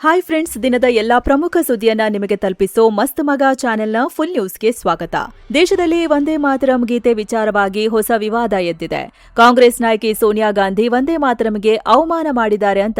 Hi friends, ದಿನದ ಎಲ್ಲಾ ಪ್ರಮುಖ ಸುದ್ದಿಯನ್ನ ನಿಮಗೆ ತಲುಪಿಸೋ ಮಸ್ತ್ ಮಗ ಚಾನೆಲ್ನ ಫುಲ್ ನ್ಯೂಸ್ಗೆ ಸ್ವಾಗತ. ದೇಶದಲ್ಲಿ ವಂದೇ ಮಾತರಂ ಗೀತೆ ವಿಚಾರವಾಗಿ ಹೊಸ ವಿವಾದ ಎದ್ದಿದೆ. ಕಾಂಗ್ರೆಸ್ ನಾಯಕಿ ಸೋನಿಯಾ ಗಾಂಧಿ ವಂದೇ ಮಾತರಂಗೆ ಅವಮಾನ ಮಾಡಿದ್ದಾರೆ ಅಂತ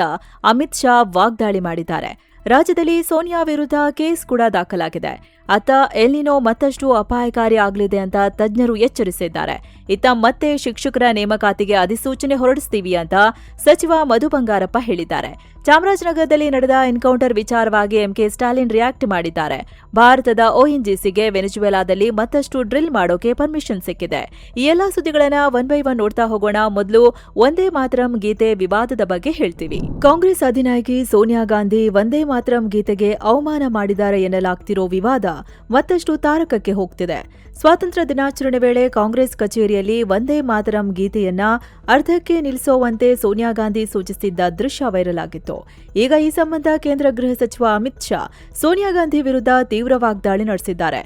ಅಮಿತ್ ಶಾ ವಾಗ್ದಾಳಿ ಮಾಡಿದ್ದಾರೆ. ರಾಜ್ಯದಲ್ಲಿ ಸೋನಿಯಾ ವಿರುದ್ಧ ಕೇಸ್ ಕೂಡ ದಾಖಲಾಗಿದೆ. ಅತ್ತ ಎಲ್ನಿನೋ ಮತ್ತಷ್ಟು ಅಪಾಯಕಾರಿ ಆಗಲಿದೆ ಅಂತ ತಜ್ಞರು ಎಚ್ಚರಿಸಿದ್ದಾರೆ. ಇತ್ತ ಮತ್ತೆ ಶಿಕ್ಷಕರ ನೇಮಕಾತಿಗೆ ಅಧಿಸೂಚನೆ ಹೊರಡಿಸ್ತೀವಿ ಅಂತ ಸಚಿವ ಮಧು ಬಂಗಾರಪ್ಪ ಹೇಳಿದ್ದಾರೆ. ಚಾಮರಾಜನಗರದಲ್ಲಿ ನಡೆದ ಎನ್ಕೌಂಟರ್ ವಿಚಾರವಾಗಿ ಎಂಕೆ ಸ್ಟಾಲಿನ್ ರಿಯಾಕ್ಟ್ ಮಾಡಿದ್ದಾರೆ. ಭಾರತದ ಒಎನ್ಜಿಸಿಗೆ ವೆನೆಜುವೆಲಾದಲ್ಲಿ ಮತ್ತಷ್ಟು ಡ್ರಿಲ್ ಮಾಡೋಕೆ ಪರ್ಮಿಷನ್ ಸಿಕ್ಕಿದೆ. ಈ ಎಲ್ಲಾ ಸುದ್ದಿಗಳನ್ನ ಒನ್ ಬೈ ಒನ್ ನೋಡ್ತಾ ಹೋಗೋಣ. ಮೊದಲು ವಂದೇ ಮಾತರಂ ಗೀತೆ ವಿವಾದದ ಬಗ್ಗೆ ಹೇಳ್ತೀವಿ. ಕಾಂಗ್ರೆಸ್ ಅಧಿನಾಯಕಿ ಸೋನಿಯಾ ಗಾಂಧಿ ವಂದೇ ಮಾತರಂ ಗೀತೆಗೆ ಅವಮಾನ ಮಾಡಿದ್ದಾರೆ ಎನ್ನಲಾಗ್ತಿರೋ ವಿವಾದ ಮತ್ತಷ್ಟು ತಾರಕಕ್ಕೆ ಹೋಗ್ತಿದೆ. ಸ್ವಾತಂತ್ರ್ಯ ದಿನಾಚರಣೆ ವೇಳೆ ಕಾಂಗ್ರೆಸ್ ಕಚೇರಿಯಲ್ಲಿ ವಂದೇ ಮಾತರಂ ಗೀತೆಯನ್ನ ಅರ್ಧಕ್ಕೆ ನಿಲ್ಲಿಸುವಂತೆ ಸೋನಿಯಾ ಗಾಂಧಿ ಸೂಚಿಸಿದ್ದ ದೃಶ್ಯ ವೈರಲ್ ಆಗಿತ್ತು. ಈಗ ಈ ಸಂಬಂಧ ಕೇಂದ್ರ ಗೃಹ ಸಚಿವ ಅಮಿತ್ ಶಾ ಸೋನಿಯಾ ಗಾಂಧಿ ವಿರುದ್ಧ ತೀವ್ರ ವಾಗ್ದಾಳಿ ನಡೆಸಿದ್ದಾರೆ.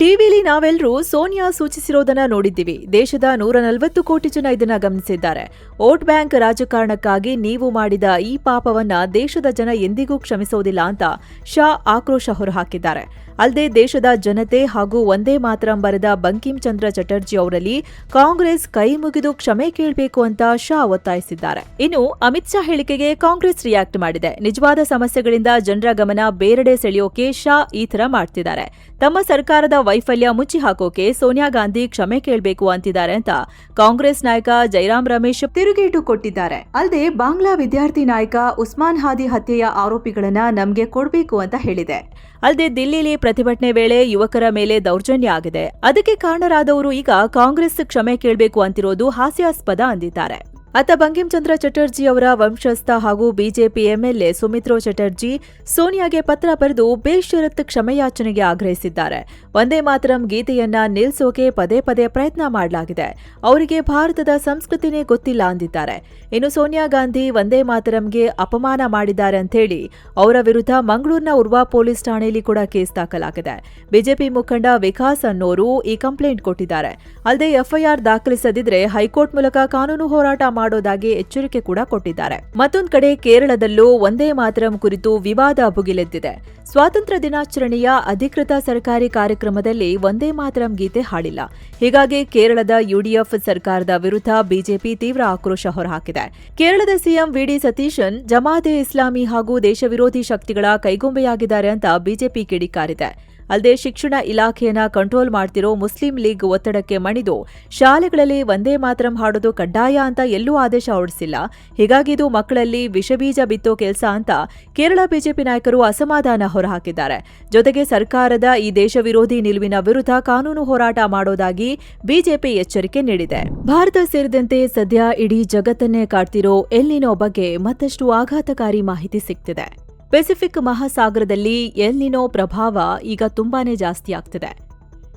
ಟಿವಿಲಿ ನಾವೆಲ್ಲರೂ ಸೋನಿಯಾ ಸೂಚಿಸಿರೋದನ್ನ ನೋಡಿದ್ದೀವಿ. ದೇಶದ 140 ಕೋಟಿ ಜನ ಇದನ್ನ ಗಮನಿಸಿದ್ದಾರೆ. ವೋಟ್ ಬ್ಯಾಂಕ್ ರಾಜಕಾರಣಕ್ಕಾಗಿ ನೀವು ಮಾಡಿದ ಈ ಪಾಪವನ್ನ ದೇಶದ ಜನ ಎಂದಿಗೂ ಕ್ಷಮಿಸೋದಿಲ್ಲ ಅಂತ ಶಾ ಆಕ್ರೋಶ ಹೊರಹಾಕಿದ್ದಾರೆ. ಅಲ್ಲದೆ ದೇಶದ ಜನತೆ ಹಾಗೂ ವಂದೇ ಮಾತರಂ ಬರೆದ ಬಂಕಿಂ ಚಂದ್ರ ಚಟರ್ಜಿ ಅವರಲ್ಲಿ ಕಾಂಗ್ರೆಸ್ ಕೈ ಮುಗಿದು ಕ್ಷಮೆ ಕೇಳಬೇಕು ಅಂತ ಶಾ ಒತ್ತಾಯಿಸಿದ್ದಾರೆ. ಇನ್ನು ಅಮಿತ್ ಶಾ ಹೇಳಿಕೆಗೆ ಕಾಂಗ್ರೆಸ್ ರಿಯಾಕ್ಟ್ ಮಾಡಿದೆ. ನಿಜವಾದ ಸಮಸ್ಯೆಗಳಿಂದ ಜನರ ಗಮನ ಬೇರೆಡೆ ಸೆಳೆಯೋಕೆ ಶಾ ಈ ತರ ಮಾಡ್ತಿದ್ದಾರೆ. ತಮ್ಮ ಸರ್ಕಾರದ ವೈಫಲ್ಯ ಮುಚ್ಚಿ ಹಾಕೋಕೆ ಸೋನಿಯಾ ಗಾಂಧಿ ಕ್ಷಮೆ ಕೇಳಬೇಕು ಅಂತಿದ್ದಾರೆ ಅಂತ ಕಾಂಗ್ರೆಸ್ ನಾಯಕ ಜೈರಾಮ್ ರಮೇಶ್ ತಿರುಗೇಟು ಕೊಟ್ಟಿದ್ದಾರೆ. ಅಲ್ಲದೆ ಬಾಂಗ್ಲಾ ವಿದ್ಯಾರ್ಥಿ ನಾಯಕ ಉಸ್ಮಾನ್ ಹಾದಿ ಹತ್ಯೆಯ ಆರೋಪಿಗಳನ್ನ ನಮ್ಗೆ ಕೊಡಬೇಕು ಅಂತ ಹೇಳಿದೆ. ಅಲ್ಲದೆ ದಿಲ್ಲಿಲಿ ಪ್ರತಿಭಟನೆ ವೇಳೆ ಯುವಕರ ಮೇಲೆ ದೌರ್ಜನ್ಯ ಆಗಿದೆ. ಅದಕ್ಕೆ ಕಾರಣರಾದವರು ಈಗ ಕಾಂಗ್ರೆಸ್ ಕ್ಷಮೆ ಕೇಳಬೇಕು ಅಂತಿರೋದು ಹಾಸ್ಯಾಸ್ಪದ ಅಂದಿದ್ದಾರೆ. ಅತ್ತ ಬಂಕಿಂ ಚಂದ್ರ ಚಟರ್ಜಿ ಅವರ ವಂಶಸ್ಥ ಹಾಗೂ ಬಿಜೆಪಿ ಎಂಎಲ್ಎ ಸುಮಿತ್ರೋ ಚಟರ್ಜಿ ಸೋನಿಯಾಗೆ ಪತ್ರ ಬರೆದು ಬೇಷರತ್ ಕ್ಷಮೆಯಾಚನೆಗೆ ಆಗ್ರಹಿಸಿದ್ದಾರೆ. ವಂದೇ ಮಾತರಂ ಗೀತೆಯನ್ನ ನಿಲ್ಲಿಸೋಕೆ ಪದೇ ಪದೇ ಪ್ರಯತ್ನ ಮಾಡಲಾಗಿದೆ. ಅವರಿಗೆ ಭಾರತದ ಸಂಸ್ಕೃತಿನೇ ಗೊತ್ತಿಲ್ಲ ಅಂದಿದ್ದಾರೆ. ಇನ್ನು ಸೋನಿಯಾ ಗಾಂಧಿ ವಂದೇ ಮಾತರಂಗೆ ಅಪಮಾನ ಮಾಡಿದ್ದಾರೆ ಅಂತೇಳಿ ಅವರ ವಿರುದ್ಧ ಮಂಗಳೂರಿನ ಉರ್ವಾ ಪೊಲೀಸ್ ಠಾಣೆಯಲ್ಲಿ ಕೂಡ ಕೇಸ್ ದಾಖಲಾಗಿದೆ. ಬಿಜೆಪಿ ಮುಖಂಡ ವಿಕಾಸ್ ಅನ್ನೋರು ಈ ಕಂಪ್ಲೇಂಟ್ ಕೊಟ್ಟಿದ್ದಾರೆ. ಅಲ್ಲದೆ ಎಫ್ಐಆರ್ ದಾಖಲಿಸದಿದ್ರೆ ಹೈಕೋರ್ಟ್ ಮೂಲಕ ಕಾನೂನು ಹೋರಾಟ ಮಾಡೋದಾಗಿ ಎಚ್ಚರಿಕೆ ಕೂಡ ಕೊಟ್ಟಿದ್ದಾರೆ. ಮತ್ತೊಂದು ಕಡೆ ಕೇರಳದಲ್ಲೂ ವಂದೇ ಮಾತರಂ ಕುರಿತು ವಿವಾದ ಭುಗಿಲೆದ್ದಿದೆ. ಸ್ವಾತಂತ್ರ್ಯ ದಿನಾಚರಣೆಯ ಅಧಿಕೃತ ಸರ್ಕಾರಿ ಕಾರ್ಯಕ್ರಮದಲ್ಲಿ ವಂದೇ ಮಾತರಂ ಗೀತೆ ಹಾಡಿಲ್ಲ. ಹೀಗಾಗಿ ಕೇರಳದ ಯುಡಿಎಫ್ ಸರ್ಕಾರದ ವಿರುದ್ಧ ಬಿಜೆಪಿ ತೀವ್ರ ಆಕ್ರೋಶ ಹೊರಹಾಕಿದೆ. ಕೇರಳದ ಸಿಎಂ ವಿಡಿ ಸತೀಶನ್ ಜಮಾತೆ ಇಸ್ಲಾಮಿ ಹಾಗೂ ದೇಶ ವಿರೋಧಿ ಶಕ್ತಿಗಳ ಕೈಗೊಂಬೆಯಾಗಿದ್ದಾರೆ ಅಂತ ಬಿಜೆಪಿ ಕಿಡಿಕಾರಿದೆ. ಅಲ್ಲದೆ ಶಿಕ್ಷಣ ಇಲಾಖೆಯನ್ನ ಕಂಟ್ರೋಲ್ ಮಾಡ್ತಿರೋ ಮುಸ್ಲಿಂ ಲೀಗ್ ಒತ್ತಡಕ್ಕೆ ಮಣಿದು ಶಾಲೆಗಳಲ್ಲಿ ವಂದೇ ಮಾತರಂ ಹಾಡೋದು ಕಡ್ಡಾಯ ಅಂತ ಎಲ್ಲೂ ಆದೇಶ ಹೊರಡಿಸಿಲ್ಲ. ಹೀಗಾಗಿ ಇದು ಮಕ್ಕಳಲ್ಲಿ ವಿಷಬೀಜ ಬಿತ್ತೋ ಕೆಲಸ ಅಂತ ಕೇರಳ ಬಿಜೆಪಿ ನಾಯಕರು ಅಸಮಾಧಾನ ಹೊರಹಾಕಿದ್ದಾರೆ. ಜೊತೆಗೆ ಸರ್ಕಾರದ ಈ ದೇಶ ವಿರೋಧಿ ನಿಲುವಿನ ವಿರುದ್ಧ ಕಾನೂನು ಹೋರಾಟ ಮಾಡೋದಾಗಿ ಬಿಜೆಪಿ ಎಚ್ಚರಿಕೆ ನೀಡಿದೆ. ಭಾರತ ಸೇರಿದಂತೆ ಸದ್ಯ ಇಡೀ ಜಗತ್ತನ್ನೇ ಕಾಡ್ತಿರೋ ಎಲ್ನಿನೋ ಬಗ್ಗೆ ಮತ್ತಷ್ಟು ಆಘಾತಕಾರಿ ಮಾಹಿತಿ ಸಿಗ್ತಿದೆ. ಪೆಸಿಫಿಕ್ ಮಹಾಸಾಗರದಲ್ಲಿ ಎಲ್ನಿನೋ ಪ್ರಭಾವ ಈಗ ತುಂಬಾನೇ ಜಾಸ್ತಿ ಆಗ್ತಿದೆ.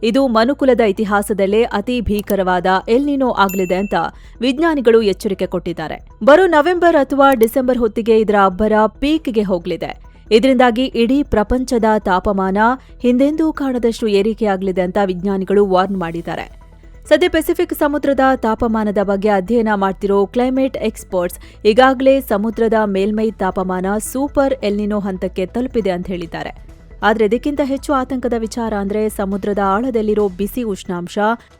ಇದು ಮನುಕುಲದ ಇತಿಹಾಸದಲ್ಲೇ ಅತಿ ಭೀಕರವಾದ ಎಲ್ನಿನೋ ಆಗಲಿದೆ ಅಂತ ವಿಜ್ಞಾನಿಗಳು ಎಚ್ಚರಿಕೆ ಕೊಟ್ಟಿದ್ದಾರೆ. ಬರೋ ನವೆಂಬರ್ ಅಥವಾ ಡಿಸೆಂಬರ್ ಹೊತ್ತಿಗೆ ಇದರ ಅಬ್ಬರ ಪೀಕ್ಗೆ ಹೋಗಲಿದೆ. ಇದರಿಂದಾಗಿ ಇಡೀ ಪ್ರಪಂಚದ ತಾಪಮಾನ ಹಿಂದೆಂದೂ ಕಾಣದಷ್ಟು ಏರಿಕೆಯಾಗಲಿದೆ ಅಂತ ವಿಜ್ಞಾನಿಗಳು ವಾರ್ನ್ ಮಾಡಿದ್ದಾರೆ. ಸದ್ಯ ಪೆಸಿಫಿಕ್ ಸಮುದ್ರದ ತಾಪಮಾನದ ಬಗ್ಗೆ ಅಧ್ಯಯನ ಮಾಡ್ತಿರೋ ಕ್ಲೈಮೇಟ್ ಎಕ್ಸ್ಪರ್ಟ್ಸ್ ಈಗಾಗಲೇ ಸಮುದ್ರದ ಮೇಲ್ಮೈ ತಾಪಮಾನ ಸೂಪರ್ ಎಲ್ನಿನೋ ಹಂತಕ್ಕೆ ತಲುಪಿದೆ ಅಂತ ಹೇಳಿದ್ದಾರೆ. ಆದರೆ ಇದಕ್ಕಿಂತ ಹೆಚ್ಚು ಆತಂಕದ ವಿಚಾರ ಅಂದ್ರೆ ಸಮುದ್ರದ ಆಳದಲ್ಲಿರೋ ಬಿಸಿ ಉಷ್ಣಾಂಶ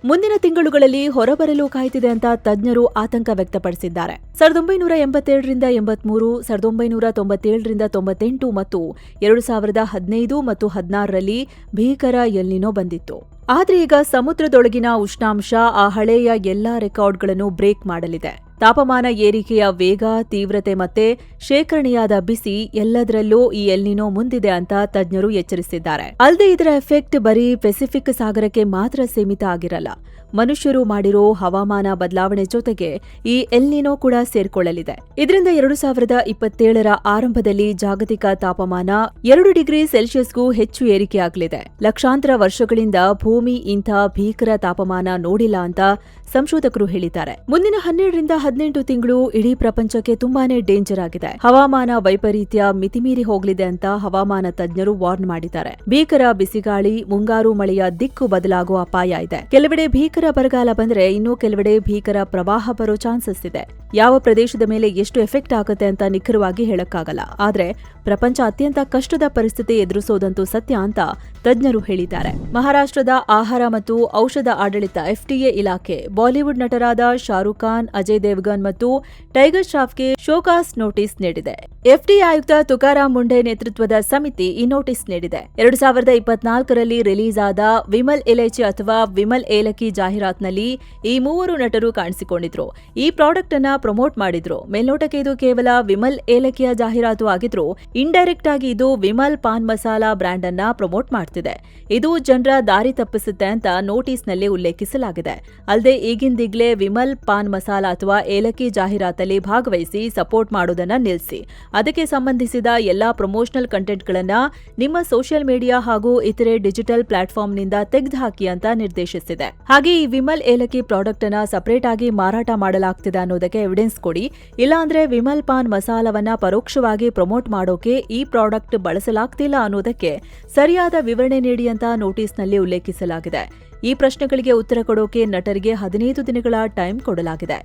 ಮುಂದಿನ ತಿಂಗಳುಗಳಲ್ಲಿ ಹೊರಬರಲು ಕಾಯ್ತಿದೆ ಅಂತ ತಜ್ಞರು ಆತಂಕ ವ್ಯಕ್ತಪಡಿಸಿದ್ದಾರೆ. 1987ರಿಂದ 83, 1997ರಿಂದ 98 ಮತ್ತು 2015 ಮತ್ತು 16ರಲ್ಲಿ ಭೀಕರ ಎಲ್ನಿನೋ ಬಂದಿತ್ತು. ಆದ್ರೆ ಈಗ ಸಮುದ್ರದೊಳಗಿನ ಉಷ್ಣಾಂಶ ಆ ಹಳೆಯ ಎಲ್ಲಾ ರೆಕಾರ್ಡ್ಗಳನ್ನು ಬ್ರೇಕ್ ಮಾಡಲಿದೆ. ತಾಪಮಾನ ಏರಿಕೆಯ ವೇಗ, ತೀವ್ರತೆ ಮತ್ತೆ ಶೇಖರಣೆಯಾದ ಬಿಸಿ ಎಲ್ಲದರಲ್ಲೂ ಈ ಎಲ್ನಿನೋ ಮುಂದಿದೆ ಅಂತ ತಜ್ಞರು ಎಚ್ಚರಿಸಿದ್ದಾರೆ. ಅಲ್ಲದೆ ಇದರ ಎಫೆಕ್ಟ್ ಬರೀ ಪೆಸಿಫಿಕ್ ಸಾಗರಕ್ಕೆ ಮಾತ್ರ ಸೀಮಿತ ಆಗಿರಲ್ಲ. ಮನುಷ್ಯರು ಮಾಡಿರೋ ಹವಾಮಾನ ಬದಲಾವಣೆ ಜೊತೆಗೆ ಈ ಎಲ್ನಿನೋ ಕೂಡ ಸೇರ್ಕೊಳ್ಳಲಿದೆ. ಇದರಿಂದ 2027ರ ಆರಂಭದಲ್ಲಿ ಜಾಗತಿಕ ತಾಪಮಾನ 2 ಡಿಗ್ರಿ ಸೆಲ್ಸಿಯಸ್ಗೂ ಹೆಚ್ಚು ಏರಿಕೆಯಾಗಲಿದೆ. ಲಕ್ಷಾಂತರ ವರ್ಷಗಳಿಂದ ಭೂಮಿ ಇಂಥ ಭೀಕರ ತಾಪಮಾನ ನೋಡಿಲ್ಲ ಅಂತ ಸಂಶೋಧಕರು ಹೇಳಿದ್ದಾರೆ. ಮುಂದಿನ 12ರಿಂದ 18 ತಿಂಗಳು ಇಡೀ ಪ್ರಪಂಚಕ್ಕೆ ತುಂಬಾನೇ ಡೇಂಜರ್ ಆಗಿದೆ. ಹವಾಮಾನ ವೈಪರೀತ್ಯ ಮಿತಿಮೀರಿ ಹೋಗಲಿದೆ ಅಂತ ಹವಾಮಾನ ತಜ್ಞರು ವಾರ್ನ್ ಮಾಡಿದ್ದಾರೆ. ಭೀಕರ ಬಿಸಿಗಾಳಿ, ಮುಂಗಾರು ಮಳೆಯ ದಿಕ್ಕು ಬದಲಾಗುವ ಅಪಾಯ ಇದೆ. ಕೆಲವೆಡೆ ಭೀಕರ ಭಯಂಕರ ಬರಗಾಲ ಬಂದ್ರೆ ಇನ್ನೂ ಕೆಲವೆಡೆ ಭೀಕರ ಪ್ರವಾಹ ಬರೋ ಚಾನ್ಸಸ್ ಇದೆ. ಯಾವ ಪ್ರದೇಶದ ಮೇಲೆ ಎಷ್ಟು ಎಫೆಕ್ಟ್ ಆಗುತ್ತೆ ಅಂತ ನಿಖರವಾಗಿ ಹೇಳಕ್ಕಾಗಲ್ಲ. ಆದ್ರೆ ಪ್ರಪಂಚ ಅತ್ಯಂತ ಕಷ್ಟದ ಪರಿಸ್ಥಿತಿ ಎದುರಿಸೋದಂತೂ ಸತ್ಯ ಅಂತ ತಜ್ಞರು ಹೇಳಿದ್ದಾರೆ. ಮಹಾರಾಷ್ಟ್ರದ ಆಹಾರ ಮತ್ತು ಔಷಧ ಆಡಳಿತ FDA ಇಲಾಖೆ ಬಾಲಿವುಡ್ ನಟರಾದ ಶಾರುಖ್ ಖಾನ್, ಅಜಯ್ ದೇವಗನ್ ಮತ್ತು ಟೈಗರ್ ಶ್ರಾಫ್ಗೆ ಶೋಕಾಸ್ ನೋಟಿಸ್ ನೀಡಿದೆ. FDA ಆಯುಕ್ತ ತುಕಾರಾಂ ಮುಂಡೆ ನೇತೃತ್ವದ ಸಮಿತಿ ಈ ನೋಟಿಸ್ ನೀಡಿದೆ. 2024ರಲ್ಲಿ ರಿಲೀಸ್ ಆದ ವಿಮಲ್ ಇಲೈಚಿ ಅಥವಾ ವಿಮಲ್ ಏಲಕ್ಕಿ ಜಾಹೀರಾತ್ನಲ್ಲಿ ಈ ಮೂವರು ನಟರು ಕಾಣಿಸಿಕೊಂಡಿದ್ರು. ಈ ಪ್ರಾಡಕ್ಟ್ ಅನ್ನ ಪ್ರಮೋಟ್ ಮಾಡಿದ್ರು. ಮೇಲ್ನೋಟಕ್ಕೆ ಇದು ಕೇವಲ ವಿಮಲ್ ಏಲಕ್ಕಿಯ ಜಾಹೀರಾತು ಆಗಿದ್ರು, ಇಂಡೈರೆಕ್ಟ್ ಆಗಿ ಇದು ವಿಮಲ್ ಪಾನ್ ಮಸಾಲಾ ಬ್ರ್ಯಾಂಡ್ ಅನ್ನ ಪ್ರಮೋಟ್ ಮಾಡ್ತಿದೆ. ಇದು ಜನರ ದಾರಿ ತಪ್ಪಿಸುತ್ತೆ ಅಂತ ನೋಟಿಸ್ನಲ್ಲಿ ಉಲ್ಲೇಖಿಸಲಾಗಿದೆ. ಅಲ್ಲದೆ ಈಗಿಂದೀಗ್ಲೇ ವಿಮಲ್ ಪಾನ್ ಮಸಾಲಾ ಅಥವಾ ಏಲಕ್ಕಿ ಜಾಹೀರಾತಲ್ಲಿ ಭಾಗವಹಿಸಿ ಸಪೋರ್ಟ್ ಮಾಡೋದನ್ನ ನಿಲ್ಲಿಸಿ. ಅದಕ್ಕೆ ಸಂಬಂಧಿಸಿದ ಎಲ್ಲಾ ಪ್ರಮೋಷನಲ್ ಕಂಟೆಂಟ್ಗಳನ್ನ ನಿಮ್ಮ ಸೋಷಿಯಲ್ ಮೀಡಿಯಾ ಹಾಗೂ ಇತರೆ ಡಿಜಿಟಲ್ ಪ್ಲಾಟ್ಫಾರ್ಮ್ನಿಂದ ತೆಗೆದುಹಾಕಿ ಅಂತ ನಿರ್ದೇಶಿಸಿದೆ. ಹಾಗೆ ಈ ವಿಮಲ್ ಏಲಕ್ಕಿ ಪ್ರಾಡಕ್ಟ್ ಅನ್ನ ಸಪರೇಟ್ ಆಗಿ ಮಾರಾಟ ಮಾಡಲಾಗ್ತಿದೆ ಅನ್ನೋದಕ್ಕೆ ಎವಿಡೆನ್ಸ್ ಕೊಡಿ, ಇಲ್ಲಾಂದ್ರೆ ವಿಮಲ್ ಪಾನ್ ಮಸಾಲವನ್ನ ಪರೋಕ್ಷವಾಗಿ ಪ್ರಮೋಟ್ ಮಾಡೋಕೆ ಈ ಪ್ರಾಡಕ್ಟ್ ಬಳಸಲಾಗ್ತಿಲ್ಲ ಅನ್ನೋದಕ್ಕೆ ಸರಿಯಾದ ವಿವರಣೆ ನೀಡಿ ಅಂತ ನೋಟಿಸ್ನಲ್ಲಿ ಉಲ್ಲೇಖಿಸಲಾಗಿದೆ. ಈ ಪ್ರಶ್ನೆಗಳಿಗೆ ಉತ್ತರ ಕೊಡೋಕೆ ನಟರಿಗೆ 15 ದಿನಗಳ ಟೈಮ್ ಕೊಡಲಾಗಿದೆ.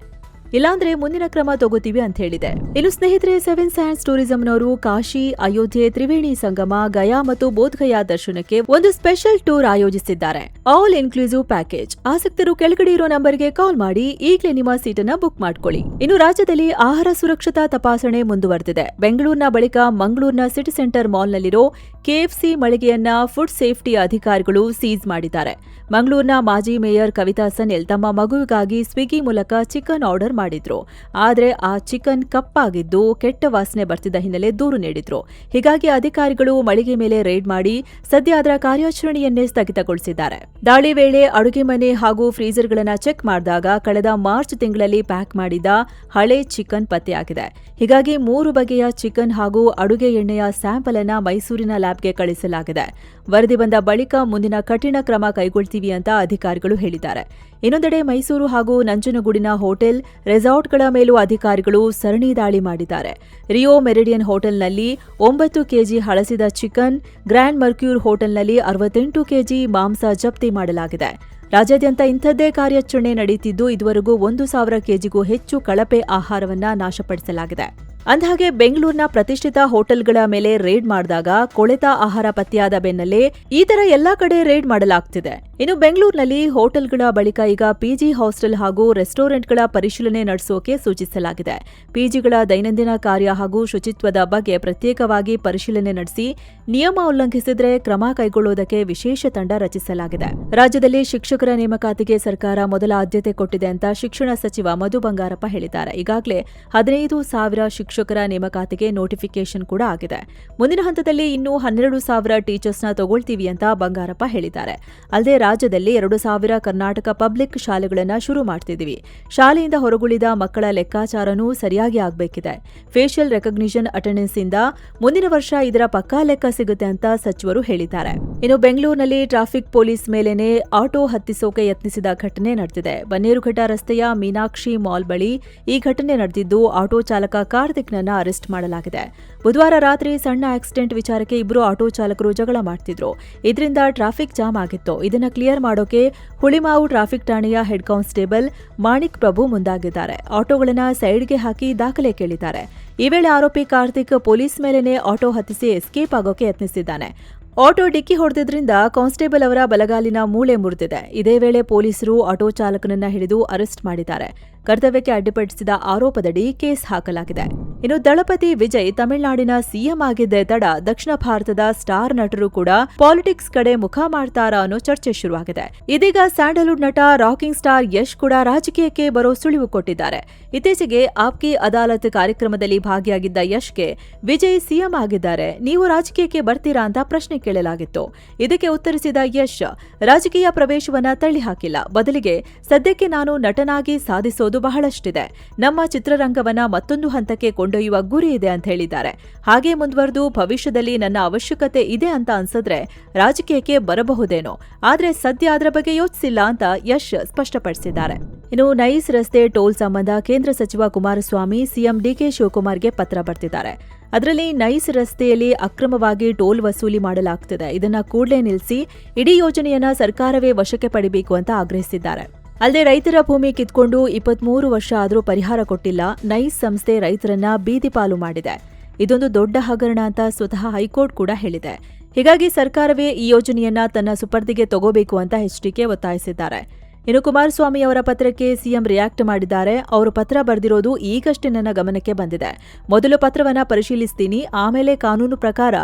ಇಲ್ಲಾಂದ್ರೆ ಮುಂದಿನ ಕ್ರಮ ತಗೋತೀವಿ ಅಂತ ಹೇಳಿದೆ. ಇನ್ನು ಸ್ನೇಹಿತರೆ, 7 ಸ್ಯಾಂಡ್ಸ್ ಟೂರಿಸಂನವರು ಕಾಶಿ, ಅಯೋಧ್ಯೆ, ತ್ರಿವೇಣಿ ಸಂಗಮ, ಗಯಾ ಮತ್ತು ಬೋಧ್ಗಯಾ ದರ್ಶನಕ್ಕೆ ಒಂದು ಸ್ಪೆಷಲ್ ಟೂರ್ ಆಯೋಜಿಸಿದ್ದಾರೆ. All inclusive package. ಆಸಕ್ತರು ಕೆಳಗಡೆ ಇರೋ ನಂಬರ್ಗೆ ಕಾಲ್ ಮಾಡಿ ಈಗಲೇ ನಿಮ್ಮ ಸೀಟನ್ನ ಬುಕ್ ಮಾಡ್ಕೊಳ್ಳಿ. ಇನ್ನು ರಾಜ್ಯದಲ್ಲಿ ಆಹಾರ ಸುರಕ್ಷತಾ ತಪಾಸಣೆ ಮುಂದುವರೆದಿದೆ. ಬೆಂಗಳೂರಿನ ಬಳಿಕ ಮಂಗಳೂರಿನ ಸಿಟಿ ಸೆಂಟರ್ ಮಾಲ್ನಲ್ಲಿರೋ KFC ಮಳಿಗೆಯನ್ನ ಫುಡ್ ಸೇಫ್ಟಿ ಅಧಿಕಾರಿಗಳು ಸೀಸ್ ಮಾಡಿದ್ದಾರೆ. ಮಂಗಳೂರಿನ ಮಾಜಿ ಮೇಯರ್ ಕವಿತಾ ಸನಿಲ್ ತಮ್ಮ ಮಗುವಿಗಾಗಿ ಸ್ವಿಗ್ಗಿ ಮೂಲಕ ಚಿಕನ್ ಆರ್ಡರ್ ಮಾಡಿದ್ರು. ಆದ್ರೆ ಆ ಚಿಕನ್ ಕಪ್ಪಾಗಿದ್ದು ಕೆಟ್ಟ ವಾಸನೆ ಬರ್ತಿದ್ದ ಹಿನ್ನೆಲೆ ದೂರು ನೀಡಿದ್ರು. ಹೀಗಾಗಿ ಅಧಿಕಾರಿಗಳು ಮಳಿಗೆ ಮೇಲೆ ರೇಡ್ ಮಾಡಿ ಸದ್ಯ ಅದರ ಕಾರ್ಯಾಚರಣೆಯನ್ನೇ ಸ್ಥಗಿತಗೊಳಿಸಿದ್ದಾರೆ. ದಾಳಿ ವೇಳೆ ಅಡುಗೆ ಮನೆ ಹಾಗೂ ಫ್ರೀಜರ್ಗಳನ್ನ ಚೆಕ್ ಮಾಡಿದಾಗ ಕಳೆದ ಮಾರ್ಚ್ ತಿಂಗಳಲ್ಲಿ ಪ್ಯಾಕ್ ಮಾಡಿದ ಹಳೆ ಚಿಕನ್ ಪತ್ತೆಯಾಗಿದೆ. ಹೀಗಾಗಿ 3 ಬಗೆಯ ಚಿಕನ್ ಹಾಗೂ ಅಡುಗೆ ಎಣ್ಣೆಯ ಸ್ಯಾಂಪಲ್ ಅನ್ನ ಮೈಸೂರಿನ ಲ್ಯಾಬ್ಗೆ ಕಳಿಸಲಾಗಿದೆ. ವರದಿ ಬಂದ ಬಳಿಕ ಮುಂದಿನ ಕಠಿಣ ಕ್ರಮ ಕೈಗೊಳ್ತೀವಿ ಅಂತ ಅಧಿಕಾರಿಗಳು ಹೇಳಿದ್ದಾರೆ. ಇನ್ನೊಂದೆಡೆ ಮೈಸೂರು ಹಾಗೂ ನಂಜನಗೂಡಿನ ಹೋಟೆಲ್, ರೆಸಾರ್ಟ್ಗಳ ಮೇಲೂ ಅಧಿಕಾರಿಗಳು ಸರಣಿ ದಾಳಿ ಮಾಡಿದ್ದಾರೆ. ರಿಯೋ ಮೆರಿಡಿಯನ್ ಹೋಟೆಲ್ನಲ್ಲಿ 9 ಕೆಜಿ ಹಳಸಿದ ಚಿಕನ್, ಗ್ರ್ಯಾಂಡ್ ಮರ್ಕ್ಯೂರ್ ಹೋಟೆಲ್ನಲ್ಲಿ 68 ಕೆಜಿ ಮಾಂಸ ಜಪ್ತಿ ಮಾಡಲಾಗಿದೆ. ರಾಜ್ಯಾದ್ಯಂತ ಇಂಥದ್ದೇ ಕಾರ್ಯಾಚರಣೆ ನಡೆಯುತ್ತಿದ್ದು ಇದುವರೆಗೂ 1,000 ಕೆಜಿಗೂ ಹೆಚ್ಚು ಕಳಪೆ ಆಹಾರವನ್ನ ನಾಶಪಡಿಸಲಾಗಿದೆ. ಅಂದಹಾಗೆ ಬೆಂಗಳೂರಿನ ಪ್ರತಿಷ್ಠಿತ ಹೋಟೆಲ್ಗಳ ಮೇಲೆ ರೇಡ್ ಮಾಡಿದಾಗ ಕೊಳೆತ ಆಹಾರ ಪತ್ತೆಯಾದ ಬೆನ್ನಲ್ಲೇ ಈ ತರ ಎಲ್ಲಾ ಕಡೆ ರೇಡ್ ಮಾಡಲಾಗ್ತಿದೆ. ಇನ್ನು ಬೆಂಗಳೂರಿನಲ್ಲಿ ಹೋಟೆಲ್ಗಳ ಬಳಿಕ ಈಗ PG ಹಾಸ್ಟೆಲ್ ಹಾಗೂ ರೆಸ್ಟೋರೆಂಟ್ಗಳ ಪರಿಶೀಲನೆ ನಡೆಸೋಕೆ ಸೂಚಿಸಲಾಗಿದೆ. PGಗಳ ದೈನಂದಿನ ಕಾರ್ಯ ಹಾಗೂ ಶುಚಿತ್ವದ ಬಗ್ಗೆ ಪ್ರತ್ಯೇಕವಾಗಿ ಪರಿಶೀಲನೆ ನಡೆಸಿ ನಿಯಮ ಉಲ್ಲಂಘಿಸಿದ್ರೆ ಕ್ರಮ ಕೈಗೊಳ್ಳುವುದಕ್ಕೆ ವಿಶೇಷ ತಂಡ ರಚಿಸಲಾಗಿದೆ. ರಾಜ್ಯದಲ್ಲಿ ಶಿಕ್ಷಕರ ನೇಮಕಾತಿಗೆ ಸರ್ಕಾರ ಮೊದಲ ಆದ್ಯತೆ ಕೊಟ್ಟಿದೆ ಅಂತ ಶಿಕ್ಷಣ ಸಚಿವ ಮಧು ಬಂಗಾರಪ್ಪ ಹೇಳಿದ್ದಾರೆ. ಈಗಾಗಲೇ 15,000 ಶಿಕ್ಷಕರ ನೇಮಕಾತಿಗೆ ನೋಟಿಫಿಕೇಶನ್ ಕೂಡ ಆಗಿದೆ. ಮುಂದಿನ ಹಂತದಲ್ಲಿ ಇನ್ನೂ 12,000 ಟೀಚರ್ಸ್ನ ತಗೊಳ್ತೀವಿ ಅಂತ ಬಂಗಾರಪ್ಪ ಹೇಳಿದ್ದಾರೆ. ಅಲ್ಲದೆ ರಾಜ್ಯದಲ್ಲಿ 2,000 ಕರ್ನಾಟಕ ಪಬ್ಲಿಕ್ ಶಾಲೆಗಳನ್ನ ಶುರು ಮಾಡ್ತಿದ್ದೀವಿ. ಶಾಲೆಯಿಂದ ಹೊರಗುಳಿದ ಮಕ್ಕಳ ಲೆಕ್ಕಾಚಾರನೂ ಸರಿಯಾಗಿ ಆಗಬೇಕಿದೆ. ಫೇಶಿಯಲ್ ರೆಕಗ್ನಿಷನ್ ಅಟೆಂಡೆನ್ಸ್ ಇಂದ ಮುಂದಿನ ವರ್ಷ ಇದರ ಪಕ್ಕಾ ಲೆಕ್ಕ ಸಿಗುತ್ತೆ ಅಂತ ಸಚಿವರು ಹೇಳಿದ್ದಾರೆ. ಇನ್ನು ಬೆಂಗಳೂರಿನಲ್ಲಿ ಟ್ರಾಫಿಕ್ ಪೊಲೀಸ್ ಮೇಲೇನೆ ಆಟೋ ಹತ್ತಿಸೋಕೆ ಯತ್ನಿಸಿದ ಘಟನೆ ನಡೆದಿದೆ. ಬನ್ನೇರುಘಟ್ಟ ರಸ್ತೆಯ ಮೀನಾಕ್ಷಿ ಮಾಲ್ ಬಳಿ ಈ ಘಟನೆ ನಡೆದಿದ್ದು ಆಟೋ ಚಾಲಕ ಕಾರ್ತಿಕ್ನನ್ನ ಅರೆಸ್ಟ್ ಮಾಡಲಾಗಿದೆ. ಬುಧವಾರ ರಾತ್ರಿ ಸಣ್ಣ ಆಕ್ಸಿಡೆಂಟ್ ವಿಚಾರಕ್ಕೆ ಇಬ್ಬರು ಆಟೋ ಚಾಲಕರು ಜಗಳ ಮಾಡ್ತಿದ್ರು. ಇದರಿಂದ ಟ್ರಾಫಿಕ್ ಜಾಮ್ ಆಗಿತ್ತು. ಇದನ್ನ ಕ್ಲಿಯರ್ ಮಾಡೋಕೆ ಹುಳಿಮಾವು ಟ್ರಾಫಿಕ್ ಠಾಣೆಯ ಹೆಡ್ ಕಾನ್ಸ್ಟೇಬಲ್ ಮಾಣಿಕ್ ಪ್ರಭು ಮುಂದಾಗಿದ್ದಾರೆ. ಆಟೋಗಳನ್ನ ಸೈಡ್ಗೆ ಹಾಕಿ ದಾಖಲೆ ಕೇಳಿದ್ದಾರೆ. ಈ ವೇಳೆ ಆರೋಪಿ ಕಾರ್ತಿಕ್ ಪೊಲೀಸ್ ಮೇಲೇನೆ ಆಟೋ ಹತ್ತಿಸಿ ಎಸ್ಕೇಪ್ ಆಗೋಕೆ ಯತ್ನಿಸಿದ್ದಾನೆ. ಆಟೋ ಡಿಕ್ಕಿ ಹೊಡೆದಿದ್ರಿಂದ ಕಾನ್ಸ್ಟೇಬಲ್ ಅವರ ಬಲಗಾಲಿನ ಮೂಳೆ ಮುರಿದಿದೆ. ಇದೇ ವೇಳೆ ಪೊಲೀಸರು ಆಟೋ ಚಾಲಕನನ್ನ ಹಿಡಿದು ಅರೆಸ್ಟ್ ಮಾಡಿದ್ದಾರೆ. ಕರ್ತವ್ಯಕ್ಕೆ ಅಡ್ಡಿಪಡಿಸಿದ ಆರೋಪದಡಿ ಕೇಸ್ ಹಾಕಲಾಗಿದೆ. ಇನ್ನು ದಳಪತಿ ವಿಜಯ್ ತಮಿಳುನಾಡಿನ ಸಿಎಂ ಆಗಿದ್ದೇ ತಡ ದಕ್ಷಿಣ ಭಾರತದ ಸ್ಟಾರ್ ನಟರು ಕೂಡ ಪಾಲಿಟಿಕ್ಸ್ ಕಡೆ ಮುಖ ಮಾಡ್ತಾರಾ ಅನ್ನೋ ಚರ್ಚೆ ಶುರುವಾಗಿದೆ. ಇದೀಗ ಸ್ಯಾಂಡಲ್ವುಡ್ ನಟ ರಾಕಿಂಗ್ ಸ್ಟಾರ್ ಯಶ್ ಕೂಡ ರಾಜಕೀಯಕ್ಕೆ ಬರೋ ಸುಳಿವು ಕೊಟ್ಟಿದ್ದಾರೆ. ಇತ್ತೀಚೆಗೆ ಆಪ್ಕಿ ಅದಾಲತ್ ಕಾರ್ಯಕ್ರಮದಲ್ಲಿ ಭಾಗಿಯಾಗಿದ್ದ ಯಶ್ಗೆ ವಿಜಯ್ ಸಿಎಂ ಆಗಿದ್ದಾರೆ, ನೀವು ರಾಜಕೀಯಕ್ಕೆ ಬರ್ತೀರಾ ಅಂತ ಪ್ರಶ್ನೆ ಕೇಳಲಾಗಿತ್ತು. ಇದಕ್ಕೆ ಉತ್ತರಿಸಿದ ಯಶ್, ರಾಜಕೀಯ ಪ್ರವೇಶವನ್ನ ತಳ್ಳಿಹಾಕಿಲ್ಲ, ಬದಲಿಗೆ ಸದ್ಯಕ್ಕೆ ನಾನು ನಟನಾಗಿ ಸಾಧಿಸೋದು ಬಹಳಷ್ಟಿದೆ. ನಮ್ಮ ಚಿತ್ರರಂಗವನ್ನ ಮತ್ತೊಂದು ಹಂತಕ್ಕೆ ಕೊಂಡೊಯ್ಯುವ ಗುರಿ ಇದೆ ಅಂತ ಹೇಳಿದ್ದಾರೆ. ಹಾಗೆ ಮುಂದುವರೆದು ಭವಿಷ್ಯದಲ್ಲಿ ನನ್ನ ಅವಶ್ಯಕತೆ ಇದೆ ಅಂತ ಅನ್ಸಿದ್ರೆ ರಾಜಕೀಯಕ್ಕೆ ಬರಬಹುದೇನೋ, ಆದ್ರೆ ಸದ್ಯ ಅದರ ಬಗ್ಗೆ ಯೋಚಿಸಿಲ್ಲ ಅಂತ ಯಶ್ ಸ್ಪಷ್ಟಪಡಿಸಿದ್ದಾರೆ. ಇನ್ನು ನೈಸ್ ರಸ್ತೆ ಟೋಲ್ ಸಂಬಂಧ ಕೇಂದ್ರ ಸಚಿವ ಕುಮಾರಸ್ವಾಮಿ ಸಿಎಂ DK ಶಿವಕುಮಾರ್ಗೆ ಪತ್ರ ಬರೆದಿದ್ದಾರೆ. ಅದರಲ್ಲಿ ನೈಸ್ ರಸ್ತೆಯಲ್ಲಿ ಅಕ್ರಮವಾಗಿ ಟೋಲ್ ವಸೂಲಿ ಮಾಡಲಾಗ್ತಿದೆ, ಇದನ್ನ ಕೂಡಲೇ ನಿಲ್ಲಿಸಿ ಇಡೀ ಯೋಜನೆಯನ್ನ ಸರ್ಕಾರವೇ ವಶಕ್ಕೆ ಪಡಿಬೇಕು ಅಂತ ಆಗ್ರಹಿಸಿದ್ದಾರೆ. ಅಲ್ಲದೆ ರೈತರ ಭೂಮಿ ಕಿತ್ಕೊಂಡು 23 ವರ್ಷ ಆದರೂ ಪರಿಹಾರ ಕೊಟ್ಟಿಲ್ಲ. ನೈಸ್ ಸಂಸ್ಥೆ ರೈತರನ್ನ ಬೀದಿ ಪಾಲು ಮಾಡಿದೆ. ಇದೊಂದು ದೊಡ್ಡ ಹಗರಣ ಅಂತ ಸ್ವತಃ ಹೈಕೋರ್ಟ್ ಕೂಡ ಹೇಳಿದೆ. ಹೀಗಾಗಿ ಸರ್ಕಾರವೇ ಈ ಯೋಜನೆಯನ್ನ ತನ್ನ ಸುಪರ್ದಿಗೆ ತಗೋಬೇಕು ಅಂತ ಎಚ್ಡಿಕೆ ಒತ್ತಾಯಿಸಿದ್ದಾರೆ. ಇನ್ನು ಕುಮಾರಸ್ವಾಮಿ ಅವರ ಪತ್ರಕ್ಕೆ ಸಿಎಂ ರಿಯಾಕ್ಟ್ ಮಾಡಿದ್ದಾರೆ. ಅವರು ಪತ್ರ ಬರೆದಿರೋದು ಈಗಷ್ಟೇ ನನ್ನ ಗಮನಕ್ಕೆ ಬಂದಿದೆ. ಮೊದಲು ಪತ್ರವನ್ನ ಪರಿಶೀಲಿಸ್ತೀನಿ, ಆಮೇಲೆ ಕಾನೂನು ಪ್ರಕಾರ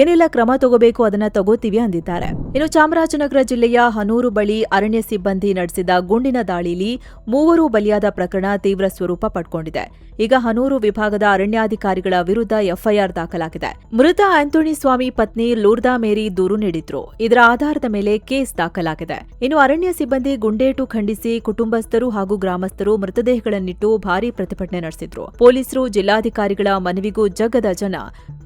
ಏನೆಲ್ಲ ಕ್ರಮ ತಗೋಬೇಕು ಅದನ್ನ ತಗೋತೀವಿ ಅಂದಿದ್ದಾರೆ. ಇನ್ನು ಚಾಮರಾಜನಗರ ಜಿಲ್ಲೆಯ ಹನೂರು ಬಳಿ ಅರಣ್ಯ ಸಿಬ್ಬಂದಿ ನಡೆಸಿದ ಗುಂಡಿನ ದಾಳಿಯಲ್ಲಿ 3 ಬಲಿಯಾದ ಪ್ರಕರಣ ತೀವ್ರ ಸ್ವರೂಪ ಪಡ್ಕೊಂಡಿದೆ. ಈಗ ಹನೂರು ವಿಭಾಗದ ಅರಣ್ಯಾಧಿಕಾರಿಗಳ ವಿರುದ್ಧ ಎಫ್ಐಆರ್ ದಾಖಲಾಗಿದೆ. ಮೃತ ಆಂಟೋನಿ ಸ್ವಾಮಿ ಪತ್ನಿ ಲೂರ್ದಾ ಮೇರಿ ದೂರು ನೀಡಿದ್ರು. ಇದರ ಆಧಾರದ ಮೇಲೆ ಕೇಸ್ ದಾಖಲಾಗಿದೆ. ಇನ್ನು ಅರಣ್ಯ ಸಿಬ್ಬಂದಿ ಗುಂಡೇಟು ಖಂಡಿಸಿ ಕುಟುಂಬಸ್ಥರು ಹಾಗೂ ಗ್ರಾಮಸ್ಥರು ಮೃತದೇಹಗಳನ್ನಿಟ್ಟು ಭಾರೀ ಪ್ರತಿಭಟನೆ ನಡೆಸಿದ್ರು. ಪೊಲೀಸರು, ಜಿಲ್ಲಾಧಿಕಾರಿಗಳ ಮನವಿಗೂ ಜಗ್ಗದ ಜನ.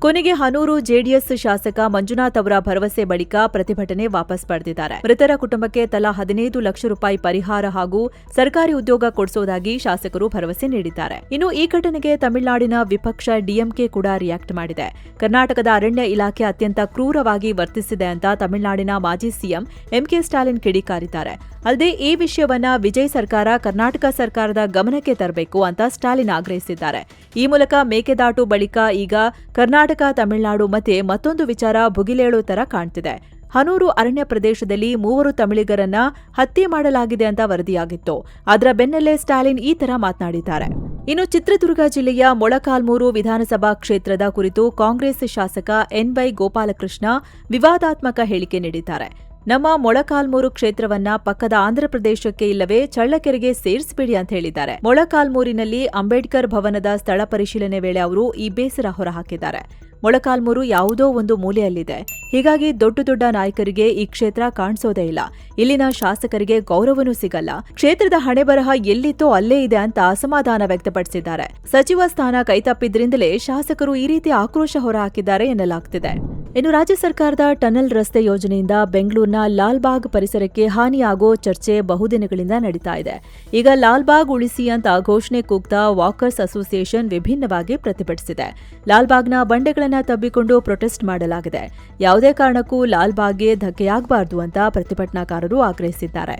ಕೊನೆಗೆ ಹನೂರು ಜೆಡಿಎಸ್ ಶಾಸಕ ಮಂಜುನಾಥ್ ಅವರ ಭರವಸೆ ಬಳಿಕ ಪ್ರತಿಭಟನೆ ವಾಪಸ್ ಪಡೆದಿದ್ದಾರೆ. ಮೃತರ ಕುಟುಂಬಕ್ಕೆ ತಲಾ 15 ಲಕ್ಷ ರೂಪಾಯಿ ಪರಿಹಾರ ಹಾಗೂ ಸರ್ಕಾರಿ ಉದ್ಯೋಗ ಕೊಡಿಸುವುದಾಗಿ ಶಾಸಕರು ಭರವಸೆ ನೀಡಿದ್ದಾರೆ. ಇನ್ನು ಈ ಘಟನೆಗೆ ತಮಿಳುನಾಡಿನ ವಿಪಕ್ಷ ಡಿಎಂಕೆ ಕೂಡ ರಿಯಾಕ್ಟ್ ಮಾಡಿದೆ. ಕರ್ನಾಟಕದ ಅರಣ್ಯ ಇಲಾಖೆ ಅತ್ಯಂತ ಕ್ರೂರವಾಗಿ ವರ್ತಿಸಿದೆ ಅಂತ ತಮಿಳುನಾಡಿನ ಮಾಜಿ ಸಿಎಂ ಎಂಕೆ ಸ್ಟಾಲಿನ್ ಕಿಡಿಕಾರಿದ್ದಾರೆ. ಅಲ್ಲದೆ ಈ ವಿಷಯವನ್ನ ವಿಜಯ್ ಸರ್ಕಾರ ಕರ್ನಾಟಕ ಸರ್ಕಾರದ ಗಮನಕ್ಕೆ ತರಬೇಕು ಅಂತ ಸ್ಟಾಲಿನ್ ಆಗ್ರಹಿಸಿದ್ದಾರೆ. ಈ ಮೂಲಕ ಮೇಕೆದಾಟು ಬಳಿಕ ಈಗ ಕರ್ನಾಟಕ, ತಮಿಳುನಾಡು ಮಧ್ಯೆ ಮತ್ತೊಂದು ವಿಚಾರ ಭುಗಿಲೇಳೋ ತರ ಕಾಣ್ತಿದೆ. ಹನೂರು ಅರಣ್ಯ ಪ್ರದೇಶದಲ್ಲಿ 3 ತಮಿಳಿಗರನ್ನ ಹತ್ಯೆ ಮಾಡಲಾಗಿದೆ ಅಂತ ವರದಿಯಾಗಿತ್ತು. ಅದರ ಬೆನ್ನಲ್ಲೇ ಸ್ಟಾಲಿನ್ ಈ ತರ ಮಾತನಾಡಿದ್ದಾರೆ. ಇನ್ನು ಚಿತ್ರದುರ್ಗ ಜಿಲ್ಲೆಯ ಮೊಳಕಾಲ್ಮೂರು ವಿಧಾನಸಭಾ ಕ್ಷೇತ್ರದ ಕುರಿತು ಕಾಂಗ್ರೆಸ್ ಶಾಸಕ ಎನ್.ವೈ. ಗೋಪಾಲಕೃಷ್ಣ ವಿವಾದಾತ್ಮಕ ಹೇಳಿಕೆ ನೀಡಿದ್ದಾರೆ. ನಮ್ಮ ಮೊಳಕಾಲ್ಮೂರು ಕ್ಷೇತ್ರವನ್ನ ಪಕ್ಕದ ಆಂಧ್ರಪ್ರದೇಶಕ್ಕೆ ಇಲ್ಲವೇ ಚಳ್ಳಕೆರೆಗೆ ಸೇರಿಸಬೇಡಿ ಅಂತ ಹೇಳಿದ್ದಾರೆ. ಮೊಳಕಾಲ್ಮೂರಿನಲ್ಲಿ ಅಂಬೇಡ್ಕರ್ ಭವನದ ಸ್ಥಳ ಪರಿಶೀಲನೆ ವೇಳೆ ಅವರು ಈ ಬೇಸರ ಹೊರಹಾಕಿದ್ದಾರೆ. ಮೊಳಕಾಲ್ಮೂರು ಯಾವುದೋ ಒಂದು ಮೂಲೆಯಲ್ಲಿದೆ. ಹೀಗಾಗಿ ದೊಡ್ಡ ನಾಯಕರಿಗೆ ಈ ಕ್ಷೇತ್ರ ಕಾಣಿಸೋದೇ ಇಲ್ಲ. ಇಲ್ಲಿನ ಶಾಸಕರಿಗೆ ಗೌರವನೂ ಸಿಗಲ್ಲ. ಕ್ಷೇತ್ರದ ಹಣೆಬರಹ ಎಲ್ಲಿತ್ತೋ ಅಲ್ಲೇ ಇದೆ ಅಂತ ಅಸಮಾಧಾನ ವ್ಯಕ್ತಪಡಿಸಿದ್ದಾರೆ. ಸಚಿವ ಸ್ಥಾನ ಕೈತಪ್ಪಿದ್ರಿಂದಲೇ ಶಾಸಕರು ಈ ರೀತಿ ಆಕ್ರೋಶ ಹೊರಹಾಕಿದ್ದಾರೆ ಎನ್ನಲಾಗ್ತಿದೆ. ಇನ್ನು ರಾಜ್ಯ ಸರ್ಕಾರದ ಟನಲ್ ರಸ್ತೆ ಯೋಜನೆಯಿಂದ ಬೆಂಗಳೂರಿನ ಲಾಲ್ಬಾಗ್ ಪರಿಸರಕ್ಕೆ ಹಾನಿಯಾಗೋ ಚರ್ಚೆ ಬಹುದಿನಗಳಿಂದ ನಡೀತಾ ಇದೆ. ಈಗ ಲಾಲ್ಬಾಗ್ ಉಳಿಸಿ ಅಂತ ಘೋಷಣೆ ಕೂಗ್ತಾ ವಾಕರ್ಸ್ ಅಸೋಸಿಯೇಷನ್ ವಿಭಿನ್ನವಾಗಿ ಪ್ರತಿಭಟಿಸಿದೆ. ಲಾಲ್ಬಾಗ್ನ ಬಂಡೆಗಳನ್ನು ತಬ್ಬಿಕೊಂಡು ಪ್ರೊಟೆಸ್ಟ್ ಮಾಡಲಾಗಿದೆ. ಯಾವುದೇ ಕಾರಣಕ್ಕೂ ಲಾಲ್ಬಾಗ್ಗೆ ಧಕ್ಕೆಯಾಗಬಾರದು ಅಂತ ಪ್ರತಿಭಟನಾಕಾರರು ಆಗ್ರಹಿಸಿದ್ದಾರೆ.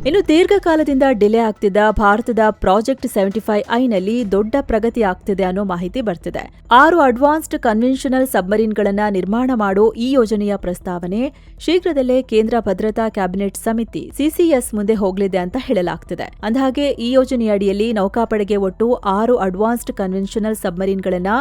ಇನ್ನು ದೀರ್ಘಕಾಲದಿಂದ ಡಿಲೇ ಆಗ್ತಿದ್ದ ಭಾರತದ ಪ್ರಾಜೆಕ್ಟ್ 75ಐನಲ್ಲಿ ದೊಡ್ಡ ಪ್ರಗತಿ ಆಗ್ತಿದೆ ಅನ್ನೋ ಮಾಹಿತಿ ಬರ್ತಿದೆ. 6 ಅಡ್ವಾನ್ಸ್ಡ್ ಕನ್ವೆನ್ಷನಲ್ ಸಬ್ಮರೀನ್ಗಳನ್ನ ನಿರ್ಮಾಣ ಮಾಡೋ ಈ ಯೋಜನೆಯ ಪ್ರಸ್ತಾವನೆ ಶೀಘ್ರದಲ್ಲೇ ಕೇಂದ್ರ ಭದ್ರತಾ ಕ್ಯಾಬಿನೆಟ್ ಸಮಿತಿ ಸಿಸಿಎಸ್ ಮುಂದೆ ಹೋಗಲಿದೆ ಅಂತ ಹೇಳಲಾಗ್ತಿದೆ. ಅಂದಹಾಗೆ ಈ ಯೋಜನೆಯಡಿಯಲ್ಲಿ ನೌಕಾಪಡೆಗೆ ಒಟ್ಟು 6 ಅಡ್ವಾನ್ಸ್ಡ್ ಕನ್ವೆನ್ಷನಲ್ ಸಬ್ಮರೀನ್ಗಳನ್ನ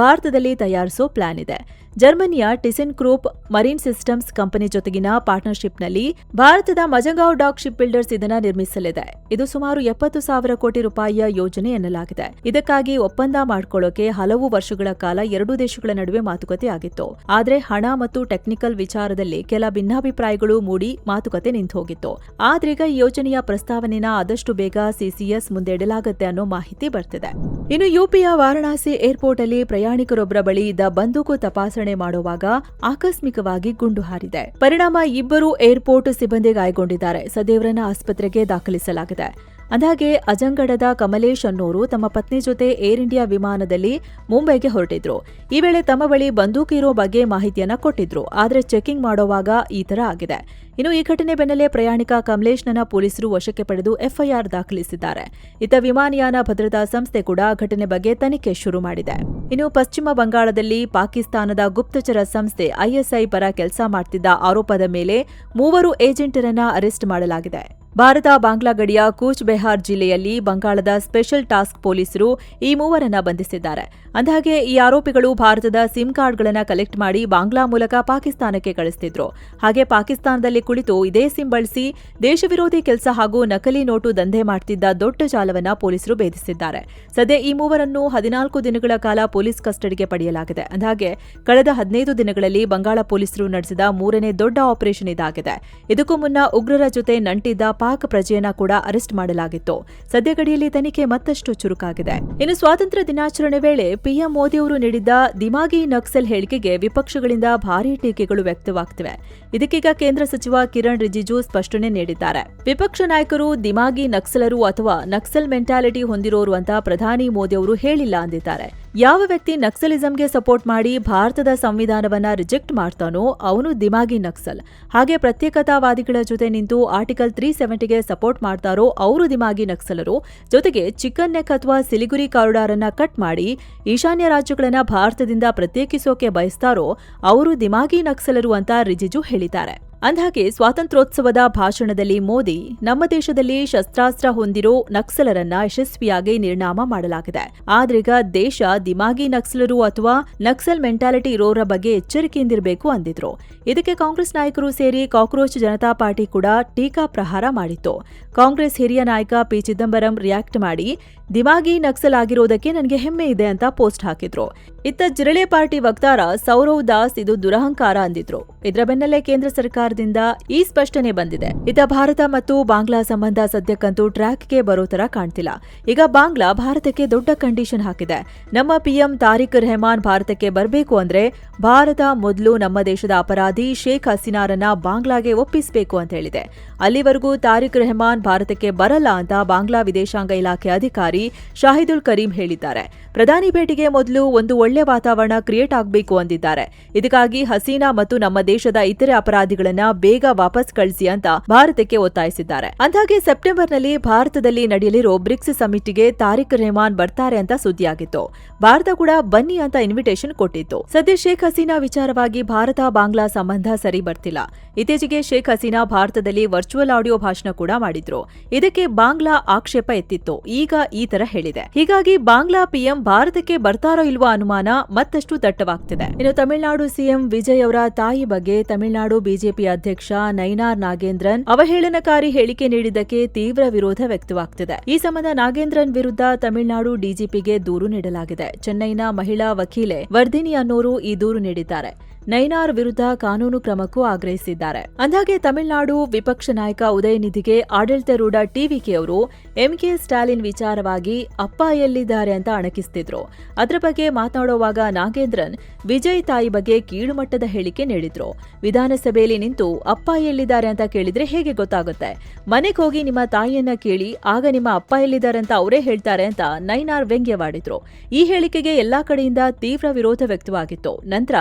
ಭಾರತದಲ್ಲಿ ತಯಾರಿಸೋ ಪ್ಲಾನ್ ಇದೆ. ಜರ್ಮನಿಯ ಟಿಸೆನ್ ಗ್ರೂಪ್ ಮರೀನ್ ಸಿಸ್ಟಮ್ಸ್ ಕಂಪನಿ ಜೊತೆಗಿನ ಪಾರ್ಟ್ನರ್ಶಿಪ್ನಲ್ಲಿ ಭಾರತದ ಮಜಗಾಂವ್ ಡಾಕ್ ಶಿಪ್ ಬಿಲ್ಡರ್ಸ್ ಇದನ್ನ ನಿರ್ಮಿಸಲಿದೆ. ಇದು ಸುಮಾರು 70,000 ಕೋಟಿ ರೂಪಾಯಿಯ ಯೋಜನೆ ಎನ್ನಲಾಗಿದೆ. ಇದಕ್ಕಾಗಿ ಒಪ್ಪಂದ ಮಾಡಿಕೊಳ್ಳೋಕೆ ಹಲವು ವರ್ಷಗಳ ಕಾಲ ಎರಡೂ ದೇಶಗಳ ನಡುವೆ ಮಾತುಕತೆ ಆಗಿತ್ತು. ಆದ್ರೆ ಹಣ ಮತ್ತು ಟೆಕ್ನಿಕಲ್ ವಿಚಾರದಲ್ಲಿ ಕೆಲ ಭಿನ್ನಾಭಿಪ್ರಾಯಗಳು ಮೂಡಿ ಮಾತುಕತೆ ನಿಂತುಹೋಗಿತ್ತು. ಆದ್ರೀಗ ಈ ಯೋಜನೆಯ ಪ್ರಸ್ತಾವನೆನ ಆದಷ್ಟು ಬೇಗ ಸಿಸಿಎಸ್ ಮುಂದೆ ಇಡಲಾಗುತ್ತೆ ಅನ್ನೋ ಮಾಹಿತಿ ಬರ್ತಿದೆ. ಇನ್ನು ಯುಪಿಯ ವಾರಣಾಸಿ ಏರ್ಪೋರ್ಟ್ ಅಲ್ಲಿ ಪ್ರಯಾಣಿಕರೊಬ್ಬರ ಬಳಿ ಇದ್ದ ಬಂದೂಕು ತಪಾಸಣೆ ಮಾಡುವಾಗ ಆಕಸ್ಮಿಕವಾಗಿ ಗುಂಡು ಹಾರಿದೆ. ಪರಿಣಾಮ 2 ಏರ್ಪೋರ್ಟ್ ಸಿಬ್ಬಂದಿ ಗಾಯಗೊಂಡಿದ್ದಾರೆ. ಸದ್ಯವರನ್ನ ಆಸ್ಪತ್ರೆಗೆ ದಾಖಲಿಸಲಾಗಿದೆ. ಅಂದಾಗೆ ಅಜಂಗಡದ ಕಮಲೇಶ್ ಅನ್ನೋರು ತಮ್ಮ ಪತ್ನಿ ಜೊತೆ ಏರ್ ಇಂಡಿಯಾ ವಿಮಾನದಲ್ಲಿ ಮುಂಬೈಗೆ ಹೊರಟಿದ್ರು. ಈ ವೇಳೆ ತಮ್ಮ ಬಳಿ ಬಂದೂಕು ಇರೋ ಬಗ್ಗೆ ಮಾಹಿತಿಯನ್ನ ಕೊಟ್ಟಿದ್ರು. ಆದ್ರೆ ಚೆಕಿಂಗ್ ಮಾಡೋವಾಗ ಈ ತರ ಆಗಿದೆ. ಇನ್ನು ಈ ಘಟನೆ ಬೆನ್ನಲ್ಲೇ ಪ್ರಯಾಣಿಕ ಕಮಲೇಶ್ನನ್ನ ಪೊಲೀಸರು ವಶಕ್ಕೆ ಪಡೆದು ಎಫ್ಐಆರ್ ದಾಖಲಿಸಿದ್ದಾರೆ. ಇತ್ತ ವಿಮಾನಯಾನ ಭದ್ರತಾ ಸಂಸ್ಥೆ ಕೂಡ ಘಟನೆ ಬಗ್ಗೆ ತನಿಖೆ ಶುರು ಮಾಡಿದೆ. ಇನ್ನು ಪಶ್ಚಿಮ ಬಂಗಾಳದಲ್ಲಿ ಪಾಕಿಸ್ತಾನದ ಗುಪ್ತಚರ ಸಂಸ್ಥೆ ಐಎಸ್ಐ ಪರ ಕೆಲಸ ಮಾಡ್ತಿದ್ದ ಆರೋಪದ ಮೇಲೆ 3 ಏಜೆಂಟರನ್ನ ಅರೆಸ್ಟ್ ಮಾಡಲಾಗಿದೆ. ಭಾರತ ಬಾಂಗ್ಲಾ ಗಡಿಯ ಕೂಚ್ ಬೆಹಾರ್ ಜಿಲ್ಲೆಯಲ್ಲಿ ಬಂಗಾಳದ ಸ್ಪೆಷಲ್ ಟಾಸ್ಕ್ ಪೊಲೀಸರು ಈ 3ರನ್ನ ಬಂಧಿಸಿದ್ದಾರೆ. ಅಂದಹಾಗೆ ಈ ಆರೋಪಿಗಳು ಭಾರತದ ಸಿಮ್ ಕಾರ್ಡ್ಗಳನ್ನು ಕಲೆಕ್ಟ್ ಮಾಡಿ ಬಾಂಗ್ಲಾ ಮೂಲಕ ಪಾಕಿಸ್ತಾನಕ್ಕೆ ಕಳಿಸುತ್ತಿದ್ರು. ಹಾಗೆ ಪಾಕಿಸ್ತಾನದಲ್ಲಿ ಕುಳಿತು ಇದೇ ಸಿಮ್ ಬಳಸಿ ದೇಶ ವಿರೋಧಿ ಕೆಲಸ ಹಾಗೂ ನಕಲಿ ನೋಟು ದಂಧೆ ಮಾಡ್ತಿದ್ದ ದೊಡ್ಡ ಜಾಲವನ್ನ ಪೊಲೀಸರು ಭೇದಿಸಿದ್ದಾರೆ. ಸದ್ಯ ಈ 3ರನ್ನು 14 ದಿನಗಳ ಕಾಲ ಪೊಲೀಸ್ ಕಸ್ಟಡಿಗೆ ಪಡೆಯಲಾಗಿದೆ. ಅಂದಹಾಗೆ ಕಳೆದ 15 ದಿನಗಳಲ್ಲಿ ಬಂಗಾಳ ಪೊಲೀಸರು ನಡೆಸಿದ 3ನೇ ದೊಡ್ಡ ಆಪರೇಷನ್ ಇದಾಗಿದೆ. ಇದಕ್ಕೂ ಮುನ್ನ ಉಗ್ರರ ಜೊತೆ ನಂಟಿದ್ದ ಪಾಕ್ ಪ್ರಜೆಯನ್ನ ಕೂಡ ಅರೆಸ್ಟ್ ಮಾಡಲಾಗಿತ್ತು. ಸದ್ಯ ಗಡಿಯಲ್ಲಿ ತನಿಖೆ ಮತ್ತಷ್ಟು ಚುರುಕಾಗಿದೆ. ಇನ್ನು ಸ್ವಾತಂತ್ರ್ಯ ದಿನಾಚರಣೆ ವೇಳೆ ಪಿಎಂ ಮೋದಿ ಅವರು ನೀಡಿದ್ದ ದಿಮಾಗಿ ನಕ್ಸಲ್ ಹೇಳಿಕೆಗೆ ವಿಪಕ್ಷಗಳಿಂದ ಭಾರೀ ಟೀಕೆಗಳು ವ್ಯಕ್ತವಾಗ್ತಿವೆ. ಇದಕ್ಕೀಗ ಕೇಂದ್ರ ಸಚಿವ ಕಿರಣ್ ರಿಜಿಜು ಸ್ಪಷ್ಟನೆ ನೀಡಿದ್ದಾರೆ. ವಿಪಕ್ಷ ನಾಯಕರು ದಿಮಾಗಿ ನಕ್ಸಲರು ಅಥವಾ ನಕ್ಸಲ್ ಮೆಂಟಾಲಿಟಿ ಹೊಂದಿರೋರು ಅಂತ ಪ್ರಧಾನಿ ಮೋದಿ ಅವರು ಹೇಳಿಲ್ಲ ಅಂದಿದ್ದಾರೆ. ಯಾವ ವ್ಯಕ್ತಿ ನಕ್ಸಲಿಸಂಗೆ ಸಪೋರ್ಟ್ ಮಾಡಿ ಭಾರತದ ಸಂವಿಧಾನವನ್ನ ರಿಜೆಕ್ಟ್ ಮಾಡ್ತಾನೋ ಅವನು ದಿಮಾಗಿ ನಕ್ಸಲ್. ಹಾಗೆ ಪ್ರತ್ಯೇಕತಾವಾದಿಗಳ ಜೊತೆ ನಿಂತು ಆರ್ಟಿಕಲ್ 370ಗೆ ಸಪೋರ್ಟ್ ಮಾಡ್ತಾರೋ ಅವರು ದಿಮಾಗಿ ನಕ್ಸಲರು. ಜೊತೆಗೆ ಚಿಕನ್ ನೆಕ್ ಅಥವಾ ಸಿಲಿಗುರಿ ಕಾರಿಡಾರ್ ಅನ್ನ ಕಟ್ ಮಾಡಿ ಈಶಾನ್ಯ ರಾಜ್ಯಗಳನ್ನ ಭಾರತದಿಂದ ಪ್ರತ್ಯೇಕಿಸೋಕೆ ಬಯಸ್ತಾರೋ ಅವರು ದಿಮಾಗಿ ನಕ್ಸಲರು ಅಂತ ರಿಜಿಜು ಹೇಳಿದ್ದಾರೆ. ಅಂದ್ಹಾಗೆ ಸ್ವಾತಂತ್ರ್ಯೋತ್ಸವದ ಭಾಷಣದಲ್ಲಿ ಮೋದಿ ನಮ್ಮ ದೇಶದಲ್ಲಿ ಶಸ್ತ್ರಾಸ್ತ್ರ ಹೊಂದಿರೋ ನಕ್ಸಲರನ್ನ ಯಶಸ್ವಿಯಾಗಿ ನಿರ್ನಾಮ ಮಾಡಲಾಗಿದೆ. ಆದ್ರೀಗ ದೇಶ ದಿಮಾಗಿ ನಕ್ಸಲರು ಅಥವಾ ನಕ್ಸಲ್ ಮೆಂಟಾಲಿಟಿ ಇರೋರ ಬಗ್ಗೆ ಎಚ್ಚರಿಕೆಯಿಂದಿರಬೇಕು ಅಂದಿದ್ರು. ಇದಕ್ಕೆ ಕಾಂಗ್ರೆಸ್ ನಾಯಕರು ಸೇರಿ ಕಾಕ್ರೋಚ್ ಜನತಾ ಪಾರ್ಟಿ ಕೂಡ ಟೀಕಾ ಪ್ರಹಾರ ಮಾಡಿತ್ತು. ಕಾಂಗ್ರೆಸ್ ಹಿರಿಯ ನಾಯಕ ಪಿ ಚಿದಂಬರಂ ರಿಯಾಕ್ಟ್ ಮಾಡಿ ದಿಮಾಗಿ ನಕ್ಸಲ್ ಆಗಿರೋದಕ್ಕೆ ನನಗೆ ಹೆಮ್ಮೆ ಇದೆ ಅಂತ ಪೋಸ್ಟ್ ಹಾಕಿದ್ರು. ಇತ್ತ ಜಿರಳೆ ಪಾರ್ಟಿ ವಕ್ತಾರ ಸೌರವ್ ದಾಸ್ ಇದು ದುರಹಂಕಾರ ಅಂದಿದ್ರು. ಇದರ ಬೆನ್ನಲ್ಲೇ ಕೇಂದ್ರ ಸರ್ಕಾರದಿಂದ ಈ ಸ್ಪಷ್ಟನೆ ಬಂದಿದೆ. ಇತ್ತ ಭಾರತ ಮತ್ತು ಬಾಂಗ್ಲಾ ಸಂಬಂಧ ಸದ್ಯಕ್ಕಂತೂ ಟ್ರ್ಯಾಕ್ಗೆ ಬರೋ ತರ ಕಾಣ್ತಿಲ್ಲ. ಈಗ ಬಾಂಗ್ಲಾ ಭಾರತಕ್ಕೆ ದೊಡ್ಡ ಕಂಡೀಷನ್ ಹಾಕಿದೆ. ನಮ್ಮ ಪಿಎಂ ತಾರಿಕ್ ರೆಹಮಾನ್ ಭಾರತಕ್ಕೆ ಬರಬೇಕು ಅಂದ್ರೆ ಭಾರತ ಮೊದಲು ನಮ್ಮ ದೇಶದ ಅಪರಾಧಿ ಶೇಖ್ ಹಸೀನಾರನ್ನ ಬಾಂಗ್ಲಾಗೆ ಒಪ್ಪಿಸಬೇಕು ಅಂತ ಹೇಳಿದೆ. ಅಲ್ಲಿವರೆಗೂ ತಾರಿಕ್ ರೆಹಮಾನ್ ಭಾರತಕ್ಕೆ ಬರಲ್ಲ ಅಂತ ಬಾಂಗ್ಲಾ ವಿದೇಶಾಂಗ ಇಲಾಖೆ ಅಧಿಕಾರಿ ಶಾಹಿದುಲ್ ಕರೀಂ ಹೇಳಿದ್ದಾರೆ. ಪ್ರಧಾನಿ ಭೇಟಿಗೆ ಮೊದಲು ಒಂದು ಒಳ್ಳೆ ವಾತಾವರಣ ಕ್ರಿಯೇಟ್ ಆಗಬೇಕು ಅಂದಿದ್ದಾರೆ. ಇದಕ್ಕಾಗಿ ಹಸೀನಾ ಮತ್ತು ನಮ್ಮ ದೇಶದ ಇತರೆ ಅಪರಾಧಿಗಳನ್ನ ಬೇಗ ವಾಪಸ್ ಕಳಿಸಿ ಅಂತ ಭಾರತಕ್ಕೆ ಒತ್ತಾಯಿಸಿದ್ದಾರೆ. ಅಂದಾಗೆ ಸೆಪ್ಟೆಂಬರ್ನಲ್ಲಿ ಭಾರತದಲ್ಲಿ ನಡೆಯಲಿರೋ ಬ್ರಿಕ್ಸ್ ಸಮಿಟ್ಗೆ ತಾರಿಕ್ ರೆಹಮಾನ್ ಬರ್ತಾರೆ ಅಂತ ಸುದ್ದಿಯಾಗಿತ್ತು. ಭಾರತ ಕೂಡ ಬನ್ನಿ ಅಂತ ಇನ್ವಿಟೇಷನ್ ಕೊಟ್ಟಿತ್ತು. ಸದ್ಯ ಶೇಖ್ ಹಸೀನಾ ವಿಚಾರವಾಗಿ ಭಾರತ ಬಾಂಗ್ಲಾ ಸಂಬಂಧ ಸರಿ ಬರ್ತಿಲ್ಲ. ಇತ್ತೀಚೆಗೆ ಶೇಖ್ ಹಸೀನಾ ಭಾರತದಲ್ಲಿ ವರ್ಚುವಲ್ ಆಡಿಯೋ ಭಾಷಣ ಕೂಡ ಮಾಡಿದ್ರು. ಇದಕ್ಕೆ ಬಾಂಗ್ಲಾ ಆಕ್ಷೇಪ ಎತ್ತಿತ್ತು. ಈಗ ಈ ತರ ಹೇಳಿದೆ. ಹೀಗಾಗಿ ಬಾಂಗ್ಲಾ ಪಿಎಂ ಭಾರತಕ್ಕೆ ಬರ್ತಾರೋ ಇಲ್ವಾ ಅನುಮಾನ ಮತ್ತಷ್ಟು ದಟ್ಟವಾಗ್ತಿದೆ. ಇನ್ನು ತಮಿಳುನಾಡು ಸಿಎಂ ವಿಜಯ್ ಅವರ ತಾಯಿ ಬಗ್ಗೆ ತಮಿಳುನಾಡು ಬಿಜೆಪಿ ಅಧ್ಯಕ್ಷ ನೈನಾರ್ ನಾಗೇಂದ್ರನ್ ಅವಹೇಳನಕಾರಿ ಹೇಳಿಕೆ ನೀಡಿದ್ದಕ್ಕೆ ತೀವ್ರ ವಿರೋಧ ವ್ಯಕ್ತವಾಗ್ತಿದೆ. ಈ ಸಂಬಂಧ ನಾಗೇಂದ್ರನ್ ವಿರುದ್ಧ ತಮಿಳುನಾಡು ಡಿಜಿಪಿಗೆ ದೂರು ನೀಡಲಾಗಿದೆ. ಚೆನ್ನೈನ ಮಹಿಳಾ ವಕೀಲೆ ವರ್ಧಿನಿ ಅನ್ನೋರು ಈ ದೂರು ನೀಡಿದ್ದಾರೆ. ನೈನಾರ್ ವಿರುದ್ಧ ಕಾನೂನು ಕ್ರಮಕ್ಕೂ ಆಗ್ರಹಿಸಿದ್ದಾರೆ. ಅಂದಾಗೆ ತಮಿಳುನಾಡು ವಿಪಕ್ಷ ನಾಯಕ ಉದಯನಿಧಿಗೆ ಆಡಳಿತಾರೂಢ ಟಿವಿಕೆ ಅವರು ಎಂಕೆ ಸ್ಟಾಲಿನ್ ವಿಚಾರವಾಗಿ ಅಪ್ಪ ಎಲ್ಲಿದ್ದಾರೆ ಅಂತ ಅಣಕಿಸ್ತಿದ್ರು. ಅದರ ಬಗ್ಗೆ ಮಾತನಾಡುವಾಗ ನಾಗೇಂದ್ರನ್ ವಿಜಯ್ ತಾಯಿ ಬಗ್ಗೆ ಕೀಳುಮಟ್ಟದ ಹೇಳಿಕೆ ನೀಡಿದ್ರು. ವಿಧಾನಸಭೆಯಲ್ಲಿ ನಿಂತು ಅಪ್ಪ ಎಲ್ಲಿದ್ದಾರೆ ಅಂತ ಕೇಳಿದ್ರೆ ಹೇಗೆ ಗೊತ್ತಾಗುತ್ತೆ? ಮನೆಗೆ ಹೋಗಿ ನಿಮ್ಮ ತಾಯಿಯನ್ನ ಕೇಳಿ, ಆಗ ನಿಮ್ಮ ಅಪ್ಪ ಎಲ್ಲಿದ್ದಾರೆ ಅಂತ ಅವರೇ ಹೇಳ್ತಾರೆ ಅಂತ ನೈನಾರ್ ವ್ಯಂಗ್ಯವಾಡಿದ್ರು. ಈ ಹೇಳಿಕೆಗೆ ಎಲ್ಲಾ ಕಡೆಯಿಂದ ತೀವ್ರ ವಿರೋಧ ವ್ಯಕ್ತವಾಗಿತ್ತು. ನಂತರ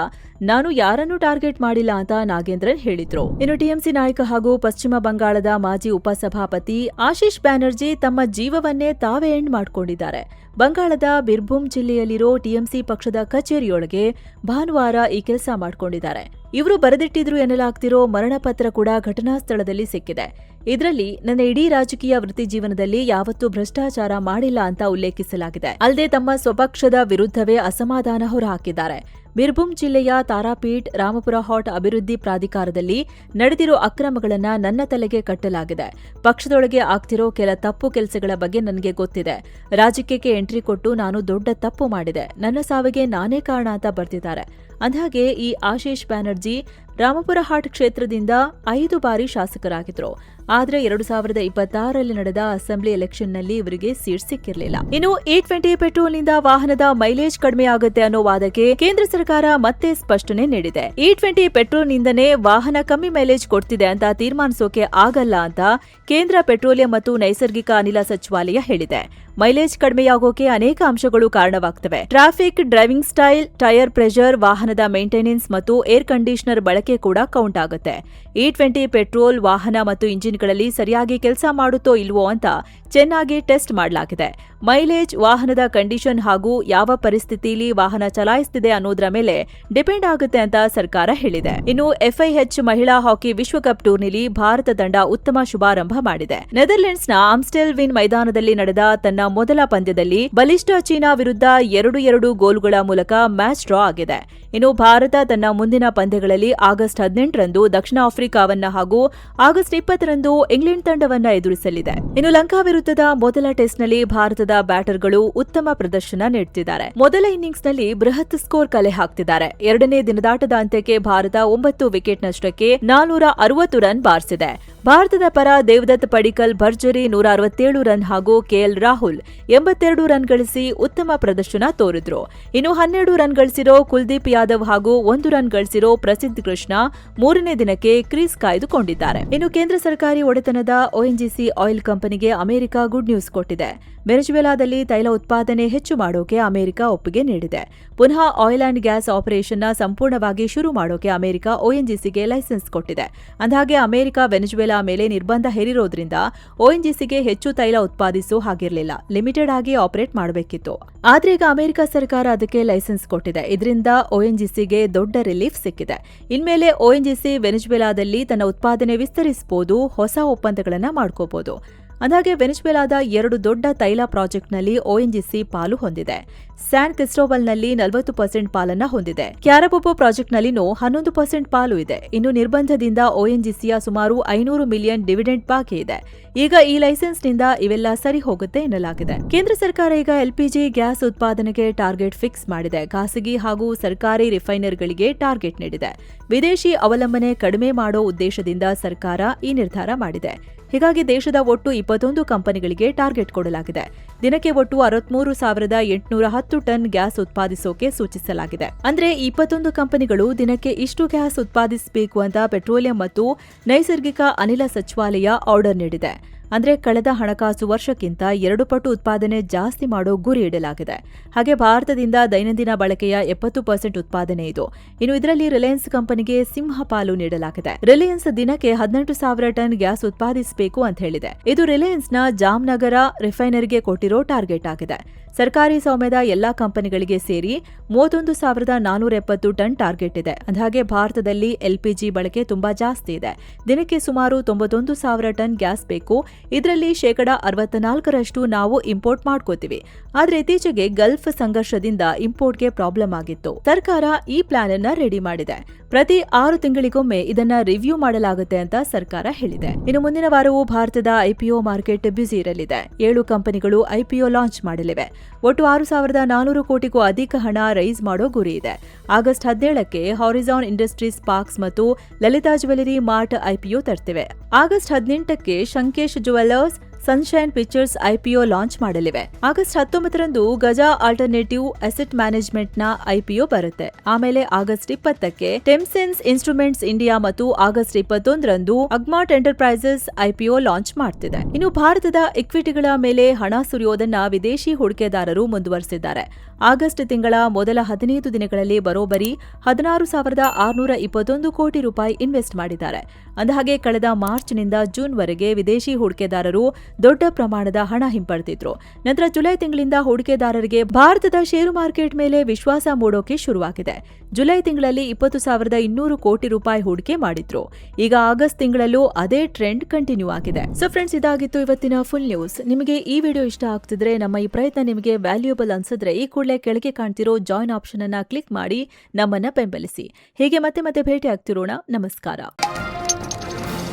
ನಾನು ಯಾರನ್ನೂ ಟಾರ್ಗೆಟ್ ಮಾಡಿಲ್ಲ ಅಂತ ನಾಗೇಂದ್ರನ್ ಹೇಳಿದ್ರು. ಇನ್ನು ಟಿಎಂಸಿ ನಾಯಕ ಹಾಗೂ ಪಶ್ಚಿಮ ಬಂಗಾಳದ ಮಾಜಿ ಉಪಸಭಾಪತಿ ಆಶೀಶ್ ಬ್ಯಾನರ್ಜಿ ತಮ್ಮ ಜೀವವನ್ನೇ ತಾವೇ ಎಂಡ್ ಮಾಡಿಕೊಂಡಿದ್ದಾರೆ. ಬಂಗಾಳದ ಬಿರ್ಭೂಮ್ ಜಿಲ್ಲೆಯಲ್ಲಿರೋ ಟಿಎಂಸಿ ಪಕ್ಷದ ಕಚೇರಿಯೊಳಗೆ ಭಾನುವಾರ ಈ ಕೆಲಸ ಮಾಡಿಕೊಂಡಿದ್ದಾರೆ. ಇವರು ಬರೆದಿಟ್ಟಿದ್ರು ಎನ್ನಲಾಗ್ತಿರೋ ಮರಣ ಪತ್ರ ಕೂಡ ಘಟನಾ ಸ್ಥಳದಲ್ಲಿ ಸಿಕ್ಕಿದೆ. ಇದರಲ್ಲಿ ನನ್ನ ಇಡೀ ರಾಜಕೀಯ ವೃತ್ತಿ ಜೀವನದಲ್ಲಿ ಯಾವತ್ತೂ ಭ್ರಷ್ಟಾಚಾರ ಮಾಡಿಲ್ಲ ಅಂತ ಉಲ್ಲೇಖಿಸಲಾಗಿದೆ. ಅಲ್ಲದೆ ತಮ್ಮ ಸ್ವಪಕ್ಷದ ವಿರುದ್ಧವೇ ಅಸಮಾಧಾನ ಹೊರಹಾಕಿದ್ದಾರೆ. ಬಿರ್ಭೂಮ್ ಜಿಲ್ಲೆಯ ತಾರಾಪೀಠ್ ರಾಮಪುರ ಹಾಟ್ ಅಭಿವೃದ್ಧಿ ಪ್ರಾಧಿಕಾರದಲ್ಲಿ ನಡೆದಿರೋ ಅಕ್ರಮಗಳನ್ನ ನನ್ನ ತಲೆಗೆ ಕಟ್ಟಲಾಗಿದೆ. ಪಕ್ಷದೊಳಗೆ ಆಗ್ತಿರೋ ಕೆಲ ತಪ್ಪು ಕೆಲಸಗಳ ಬಗ್ಗೆ ನನಗೆ ಗೊತ್ತಿದೆ. ರಾಜಕೀಯಕ್ಕೆ ಎಂಟ್ರಿ ಕೊಟ್ಟು ನಾನು ದೊಡ್ಡ ತಪ್ಪು ಮಾಡಿದೆ. ನನ್ನ ಸಾವಿಗೆ ನಾನೇ ಕಾರಣ ಅಂತ ಬರ್ತಿದ್ದಾರೆ. ಅಂದ್ಹಾಗೆ ಈ ಆಶೀಶ್ ಬ್ಯಾನರ್ಜಿ ರಾಮಪುರ ಹಾಟ್ ಕ್ಷೇತ್ರದಿಂದ 5 ಬಾರಿ ಶಾಸಕರಾಗಿದ್ರು. ಆದ್ರೆ 2026ರಲ್ಲಿ ನಡೆದ ಅಸೆಂಬ್ಲಿ ಎಲೆಕ್ಷನ್ನಲ್ಲಿ ಇವರಿಗೆ ಸೀಟ್ ಸಿಕ್ಕಿರಲಿಲ್ಲ. ಇನ್ನು E20 ಪೆಟ್ರೋಲ್ನಿಂದ ವಾಹನದ ಮೈಲೇಜ್ ಕಡಿಮೆ ಆಗುತ್ತೆ ಅನ್ನೋ ವಾದಕ್ಕೆ ಕೇಂದ್ರ ಸರ್ಕಾರ ಮತ್ತೆ ಸ್ಪಷ್ಟನೆ ನೀಡಿದೆ. E20 ಪೆಟ್ರೋಲ್ನಿಂದನೇ ವಾಹನ ಕಮ್ಮಿ ಮೈಲೇಜ್ ಕೊಡ್ತಿದೆ ಅಂತ ತೀರ್ಮಾನಿಸೋಕೆ ಆಗಲ್ಲ ಅಂತ ಕೇಂದ್ರ ಪೆಟ್ರೋಲಿಯಂ ಮತ್ತು ನೈಸರ್ಗಿಕ ಅನಿಲ ಸಚಿವಾಲಯ ಹೇಳಿದೆ. ಮೈಲೇಜ್ ಕಡಿಮೆಯಾಗೋಕೆ ಅನೇಕ ಅಂಶಗಳು ಕಾರಣವಾಗ್ತವೆ. Traffic, driving style, tyre pressure, ವಾಹನದ ಮೇಂಟೆನೆನ್ಸ್ ಮತ್ತು ಏರ್ ಕಂಡೀಷನರ್ ಬಳಕೆ ಕೂಡ ಕೌಂಟ್ ಆಗುತ್ತೆ. E20 ಪೆಟ್ರೋಲ್ ವಾಹನ ಮತ್ತು ಇಂಜಿನ್ಗಳಲ್ಲಿ ಸರಿಯಾಗಿ ಕೆಲಸ ಮಾಡುತ್ತೋ ಇಲ್ವೋ ಅಂತ ಚೆನ್ನಾಗಿ ಟೆಸ್ಟ್ ಮಾಡಲಾಗಿದೆ. ಮೈಲೇಜ್ ವಾಹನದ ಕಂಡೀಷನ್ ಹಾಗೂ ಯಾವ ಪರಿಸ್ಥಿತಿಯಲ್ಲಿ ವಾಹನ ಚಲಾಯಿಸುತ್ತಿದೆ ಅನ್ನೋದರ ಮೇಲೆ ಡಿಪೆಂಡ್ ಆಗುತ್ತೆ ಅಂತ ಸರ್ಕಾರ ಹೇಳಿದೆ. ಇನ್ನು FIH ಮಹಿಳಾ ಹಾಕಿ ವಿಶ್ವಕಪ್ ಟೂರ್ನಿಲಿ ಭಾರತ ತಂಡ ಉತ್ತಮ ಶುಭಾರಂಭ ಮಾಡಿದೆ. ನೆದರ್ಲೆಂಡ್ಸ್ನ ಆಮ್ಸ್ಟೆಲ್ ವಿನ್ ಮೈದಾನದಲ್ಲಿ ನಡೆದ ತನ್ನ ಮೊದಲ ಪಂದ್ಯದಲ್ಲಿ ಬಲಿಷ್ಠ ಚೀನಾ ವಿರುದ್ಧ 2-2 ಗೋಲುಗಳ ಮೂಲಕ ಮ್ಯಾಚ್ ಡ್ರಾ ಆಗಿದೆ. ಇನ್ನು ಭಾರತ ತನ್ನ ಮುಂದಿನ ಪಂದ್ಯಗಳಲ್ಲಿ ಆಗಸ್ಟ್ 18ರಂದು ದಕ್ಷಿಣ ಆಫ್ರಿಕಾವನ್ನ ಹಾಗೂ ಆಗಸ್ಟ್ 20ರಂದು ಇಂಗ್ಲೆಂಡ್ ತಂಡವನ್ನ ಎದುರಿಸಲಿದೆ. ಇನ್ನು ಲಂಕಾ ವಿರುದ್ಧದ ಮೊದಲ ಟೆಸ್ಟ್ನಲ್ಲಿ ಭಾರತದ ಬ್ಯಾಟರ್ಗಳು ಉತ್ತಮ ಪ್ರದರ್ಶನ ನೀಡುತ್ತಿದ್ದಾರೆ. ಮೊದಲ ಇನ್ನಿಂಗ್ಸ್ನಲ್ಲಿ ಬೃಹತ್ ಸ್ಕೋರ್ ಕಲೆ ಹಾಕ್ತಿದ್ದಾರೆ. ಎರಡನೇ ದಿನದಾಟದ ಅಂತ್ಯಕ್ಕೆ ಭಾರತ 9 ವಿಕೆಟ್ ನಷ್ಟಕ್ಕೆ 460 ರನ್ ಬಾರಿಸಿದೆ. ಭಾರತದ ಪರ ದೇವದತ್ ಪಡಿಕ್ಕಲ್ ಭರ್ಜರಿ 167 ರನ್ ಹಾಗೂ ಕೆಎಲ್ ರಾಹುಲ್ 82 ರನ್ ಗಳಿಸಿ ಉತ್ತಮ ಪ್ರದರ್ಶನ ತೋರಿದ್ರು. ಇನ್ನು 12 ರನ್ ಗಳಿಸಿರೋ ಕುಲ್ದೀಪ್ ಯಾದವ್ ಹಾಗೂ 1 ರನ್ ಗಳಿಸಿರೋ ಪ್ರಸಿದ್ಧ ಕೃಷ್ಣ ಮೂರನೇ ದಿನಕ್ಕೆ ಕ್ರೀಸ್ ಕಾಯ್ದುಕೊಂಡಿದ್ದಾರೆ. ಇನ್ನು ಕೇಂದ್ರ ಸರ್ಕಾರಿ ಒಡೆತನದ ONGC ಆಯಿಲ್ ಕಂಪನಿಗೆ ಅಮೆರಿಕ ಗುಡ್ ನ್ಯೂಸ್ ಕೊಟ್ಟಿದೆ. ವೆನೆಜುವೆಲಾದಲ್ಲಿ ತೈಲ ಉತ್ಪಾದನೆ ಹೆಚ್ಚು ಮಾಡೋಕೆ ಅಮೆರಿಕ ಒಪ್ಪಿಗೆ ನೀಡಿದೆ. ಪುನಃ ಆಯಿಲ್ ಅಂಡ್ ಗ್ಯಾಸ್ ಆಪರೇಷನ್ನ ಸಂಪೂರ್ಣವಾಗಿ ಶುರು ಮಾಡೋಕೆ ಅಮೆರಿಕ ONGCಗೆ ಲೈಸೆನ್ಸ್ ಕೊಟ್ಟಿದೆ. ಅಂದಹಾಗೆ ಅಮೆರಿಕ ವೆನೆಜುವೆಲಾ ಮೇಲೆ ನಿರ್ಬಂಧ ಹೇರಿರೋದ್ರಿಂದ ONGCಗೆ ಹೆಚ್ಚು ತೈಲ ಉತ್ಪಾದಿಸೋ ಹಾಗಿರಲಿಲ್ಲ, ಲಿಮಿಟೆಡ್ ಆಗಿ ಆಪರೇಟ್ ಮಾಡಬೇಕಿತ್ತು. ಆದ್ರೆ ಈಗ ಅಮೆರಿಕ ಸರ್ಕಾರ ಅದಕ್ಕೆ ಲೈಸೆನ್ಸ್ ಕೊಟ್ಟಿದೆ. ಇದರಿಂದ ONGCಗೆ ದೊಡ್ಡ ರಿಲೀಫ್ ಸಿಕ್ಕಿದೆ. ಇನ್ಮೇಲೆ ONGC ವೆನೆಜುವೆಲಾದಲ್ಲಿ ತನ್ನ ಉತ್ಪಾದನೆ ವಿಸ್ತರಿಸಬಹುದು, ಹೊಸ ಒಪ್ಪಂದಗಳನ್ನ ಮಾಡ್ಕೋಬಹುದು. ಅಂದಾಗೆ ವೆನೆಜುವೆಲಾದ 2 ದೊಡ್ಡ ತೈಲ ಪ್ರಾಜೆಕ್ಟ್ನಲ್ಲಿ ONGC ಪಾಲು ಹೊಂದಿದೆ. ಸ್ಯಾನ್ ಕ್ರಿಸ್ಟೋಬಲ್ನಲ್ಲಿ 40% ಪಾಲನ್ನ ಹೊಂದಿದೆ. ಕ್ಯಾರಬೊಬೊ ಪ್ರಾಜೆಕ್ಟ್ನಲ್ಲಿನೂ 11% ಪಾಲು ಇದೆ. ಇನ್ನು ನಿರ್ಬಂಧದಿಂದ ONGCಯ ಸುಮಾರು 500 ಮಿಲಿಯನ್ ಡಿವಿಡೆಂಡ್ ಬಾಕಿ ಇದೆ. ಈಗ ಈ ಲೈಸೆನ್ಸ್ನಿಂದ ಇವೆಲ್ಲ ಸರಿ ಹೋಗುತ್ತೆ ಎನ್ನಲಾಗಿದೆ. ಕೇಂದ್ರ ಸರ್ಕಾರ ಈಗ LPG ಗ್ಯಾಸ್ ಉತ್ಪಾದನೆಗೆ ಟಾರ್ಗೆಟ್ ಫಿಕ್ಸ್ ಮಾಡಿದೆ. ಖಾಸಗಿ ಹಾಗೂ ಸರ್ಕಾರಿ ರಿಫೈನರ್ಗಳಿಗೆ ಟಾರ್ಗೆಟ್ ನೀಡಿದೆ. ವಿದೇಶಿ ಅವಲಂಬನೆ ಕಡಿಮೆ ಮಾಡೋ ಉದ್ದೇಶದಿಂದ ಸರ್ಕಾರ ಈ ನಿರ್ಧಾರ ಮಾಡಿದೆ. ಹೀಗಾಗಿ ದೇಶದ ಒಟ್ಟು 21 ಕಂಪನಿಗಳಿಗೆ ಟಾರ್ಗೆಟ್ ಕೊಡಲಾಗಿದೆ. ದಿನಕ್ಕೆ ಒಟ್ಟು 63,810 ಟನ್ ಗ್ಯಾಸ್ ಉತ್ಪಾದಿಸೋಕೆ ಸೂಚಿಸಲಾಗಿದೆ. ಅಂದ್ರೆ 21 ಕಂಪನಿಗಳು ದಿನಕ್ಕೆ ಇಷ್ಟು ಗ್ಯಾಸ್ ಉತ್ಪಾದಿಸಬೇಕು ಅಂತ ಪೆಟ್ರೋಲಿಯಂ ಮತ್ತು ನೈಸರ್ಗಿಕ ಅನಿಲ ಸಚಿವಾಲಯ ಆರ್ಡರ್ ನೀಡಿದೆ. ಅಂದ್ರೆ ಕಳೆದ ಹಣಕಾಸು ವರ್ಷಕ್ಕಿಂತ 2 ಪಟ್ಟು ಉತ್ಪಾದನೆ ಜಾಸ್ತಿ ಮಾಡೋ ಗುರಿ ಇಡಲಾಗಿದೆ. ಹಾಗೆ ಭಾರತದಿಂದ ದೈನಂದಿನ ಬಳಕೆಯ 70% ಉತ್ಪಾದನೆ ಇದು. ಇನ್ನು ಇದರಲ್ಲಿ ರಿಲಯನ್ಸ್ ಕಂಪನಿಗೆ ಸಿಂಹ ಪಾಲು ನೀಡಲಾಗಿದೆ. ರಿಲಯನ್ಸ್ ದಿನಕ್ಕೆ 18,000 ಟನ್ ಗ್ಯಾಸ್ ಉತ್ಪಾದಿಸಬೇಕು ಅಂತ ಹೇಳಿದೆ. ಇದು ರಿಲಯನ್ಸ್ನ ಜಾಮ್ನಗರ ರಿಫೈನರಿಗೆ ಕೊಟ್ಟಿರೋ ಟಾರ್ಗೆಟ್ ಆಗಿದೆ. ಸರ್ಕಾರಿ ಸ್ವಾಮ್ಯದ ಎಲ್ಲಾ ಕಂಪನಿಗಳಿಗೆ ಸೇರಿ 31,470 ಟನ್ ಟಾರ್ಗೆಟ್ ಇದೆ. ಅಂದಹಾಗೆ ಭಾರತದಲ್ಲಿ LPG ಬಳಕೆ ತುಂಬಾ ಜಾಸ್ತಿ ಇದೆ. ದಿನಕ್ಕೆ ಸುಮಾರು 91,000 ಟನ್ ಗ್ಯಾಸ್ ಬೇಕು. ಇದರಲ್ಲಿ 64% ನಾವು ಇಂಪೋರ್ಟ್ ಮಾಡ್ಕೋತೀವಿ. ಆದ್ರೆ ಇತ್ತೀಚೆಗೆ ಗಲ್ಫ್ ಸಂಘರ್ಷದಿಂದ ಇಂಪೋರ್ಟ್ಗೆ ಪ್ರಾಬ್ಲಮ್ ಆಗಿತ್ತು. ಸರ್ಕಾರ ಈ ಪ್ಲಾನ್ ಅನ್ನ ರೆಡಿ ಮಾಡಿದೆ. ಪ್ರತಿ 6 ತಿಂಗಳಿಗೊಮ್ಮೆ ಇದನ್ನ ರಿವ್ಯೂ ಮಾಡಲಾಗುತ್ತೆ ಅಂತ ಸರ್ಕಾರ ಹೇಳಿದೆ. ಇನ್ನು ಮುಂದಿನ ವಾರವೂ ಭಾರತದ IPO ಮಾರ್ಕೆಟ್ ಬ್ಯುಸಿ ಇರಲಿದೆ. 7 ಕಂಪನಿಗಳು IPO ಲಾಂಚ್ ಮಾಡಲಿವೆ. ಒಟ್ಟು 6,400 ಕೋಟಿಗೂ ಅಧಿಕ ಹಣ ರೈಸ್ ಮಾಡೋ ಗುರಿ ಇದೆ. ಆಗಸ್ಟ್ 17ಕ್ಕೆ ಹಾರಿಜಾನ್ ಇಂಡಸ್ಟ್ರೀಸ್ ಪಾರ್ಕ್ಸ್ ಮತ್ತು ಲಲಿತಾ ಜ್ಯುವೆಲರಿ ಮಾರ್ಟ್ IPO ತರ್ತಿವೆ. ಆಗಸ್ಟ್ 18ಕ್ಕೆ Shankesh jewellers, Sunshine Pictures IPO launch ಮಾಡಲಿವೆ. ಆಗಸ್ಟ್ 19ರಂದು ಗಜಾ ಆಲ್ಟರ್ನೇಟಿವ್ ಅಸೆಟ್ ಮ್ಯಾನೇಜ್ಮೆಂಟ್ನ IPO ಬರುತ್ತೆ. ಆಮೇಲೆ ಆಗಸ್ಟ್ 20ಕ್ಕೆ ಟೆಮ್ಸೆನ್ಸ್ ಇನ್ಸ್ಟ್ರೂಮೆಂಟ್ಸ್ ಇಂಡಿಯಾ ಮತ್ತು ಆಗಸ್ಟ್ 21ರಂದು ಅಗ್ಮಾರ್ಟ್ ಎಂಟರ್ಪ್ರೈಸಸ್ IPO ಲಾಂಚ್ ಮಾಡ್ತಿದೆ. ಇನ್ನು ಭಾರತದ ಇಕ್ವಿಟಿಗಳ ಮೇಲೆ ಹಣ ಸುರಿಯೋದನ್ನ ವಿದೇಶಿ ಹೂಡಿಕೆದಾರರು ಮುಂದುವರೆಸಿದ್ದಾರೆ. ಆಗಸ್ಟ್ ತಿಂಗಳ ಮೊದಲ 15 ದಿನಗಳಲ್ಲಿ ಬರೋಬ್ಬರಿ 16,621 ಕೋಟಿ ರೂಪಾಯಿ ಇನ್ವೆಸ್ಟ್ ಮಾಡಿದ್ದಾರೆ. ಅಂದಹಾಗೆ ಕಳೆದ ಮಾರ್ಚ್ನಿಂದ ಜೂನ್ವರೆಗೆ ವಿದೇಶಿ ಹೂಡಿಕೆದಾರರು ದೊಡ್ಡ ಪ್ರಮಾಣದ ಹಣ ಹಿಂಪಡೆದಿದ್ರು. ನಂತರ ಜುಲೈ ತಿಂಗಳಿಂದ ಹೂಡಿಕೆದಾರರಿಗೆ ಭಾರತದ ಷೇರು ಮಾರ್ಕೆಟ್ ಮೇಲೆ ವಿಶ್ವಾಸ ಮೂಡೋಕೆ ಶುರುವಾಗಿದೆ. ಜುಲೈ ತಿಂಗಳಲ್ಲಿ 20,200 ಕೋಟಿ ರೂಪಾಯಿ ಹೂಡಿಕೆ ಮಾಡಿದ್ರು. ಈಗ ಆಗಸ್ಟ್ ತಿಂಗಳಲ್ಲೂ ಅದೇ ಟ್ರೆಂಡ್ ಕಂಟಿನ್ಯೂ ಆಗಿದೆ. ಸೊ ಫ್ರೆಂಡ್ಸ್, ಇದಾಗಿತ್ತು ಇವತ್ತಿನ ಫುಲ್ ನ್ಯೂಸ್. ನಿಮಗೆ ಈ ವಿಡಿಯೋ ಇಷ್ಟ ಆಗ್ತಿದ್ರೆ, ನಮ್ಮ ಈ ಪ್ರಯತ್ನ ನಿಮಗೆ ವ್ಯಾಲ್ಯೂಯಬಲ್ ಅನ್ಸಿದ್ರೆ ಈ ಕೂಡಲೇ ಕೆಳಗೆ ಕಾಣ್ತಿರೋ ಜಾಯಿನ್ ಆಪ್ಷನ್ ಅನ್ನ ಕ್ಲಿಕ್ ಮಾಡಿ ನಮ್ಮನ್ನ ಬೆಂಬಲಿಸಿ. ಹೀಗೆ ಮತ್ತೆ ಭೇಟಿ ಆಗ್ತಿರೋಣ. ನಮಸ್ಕಾರ.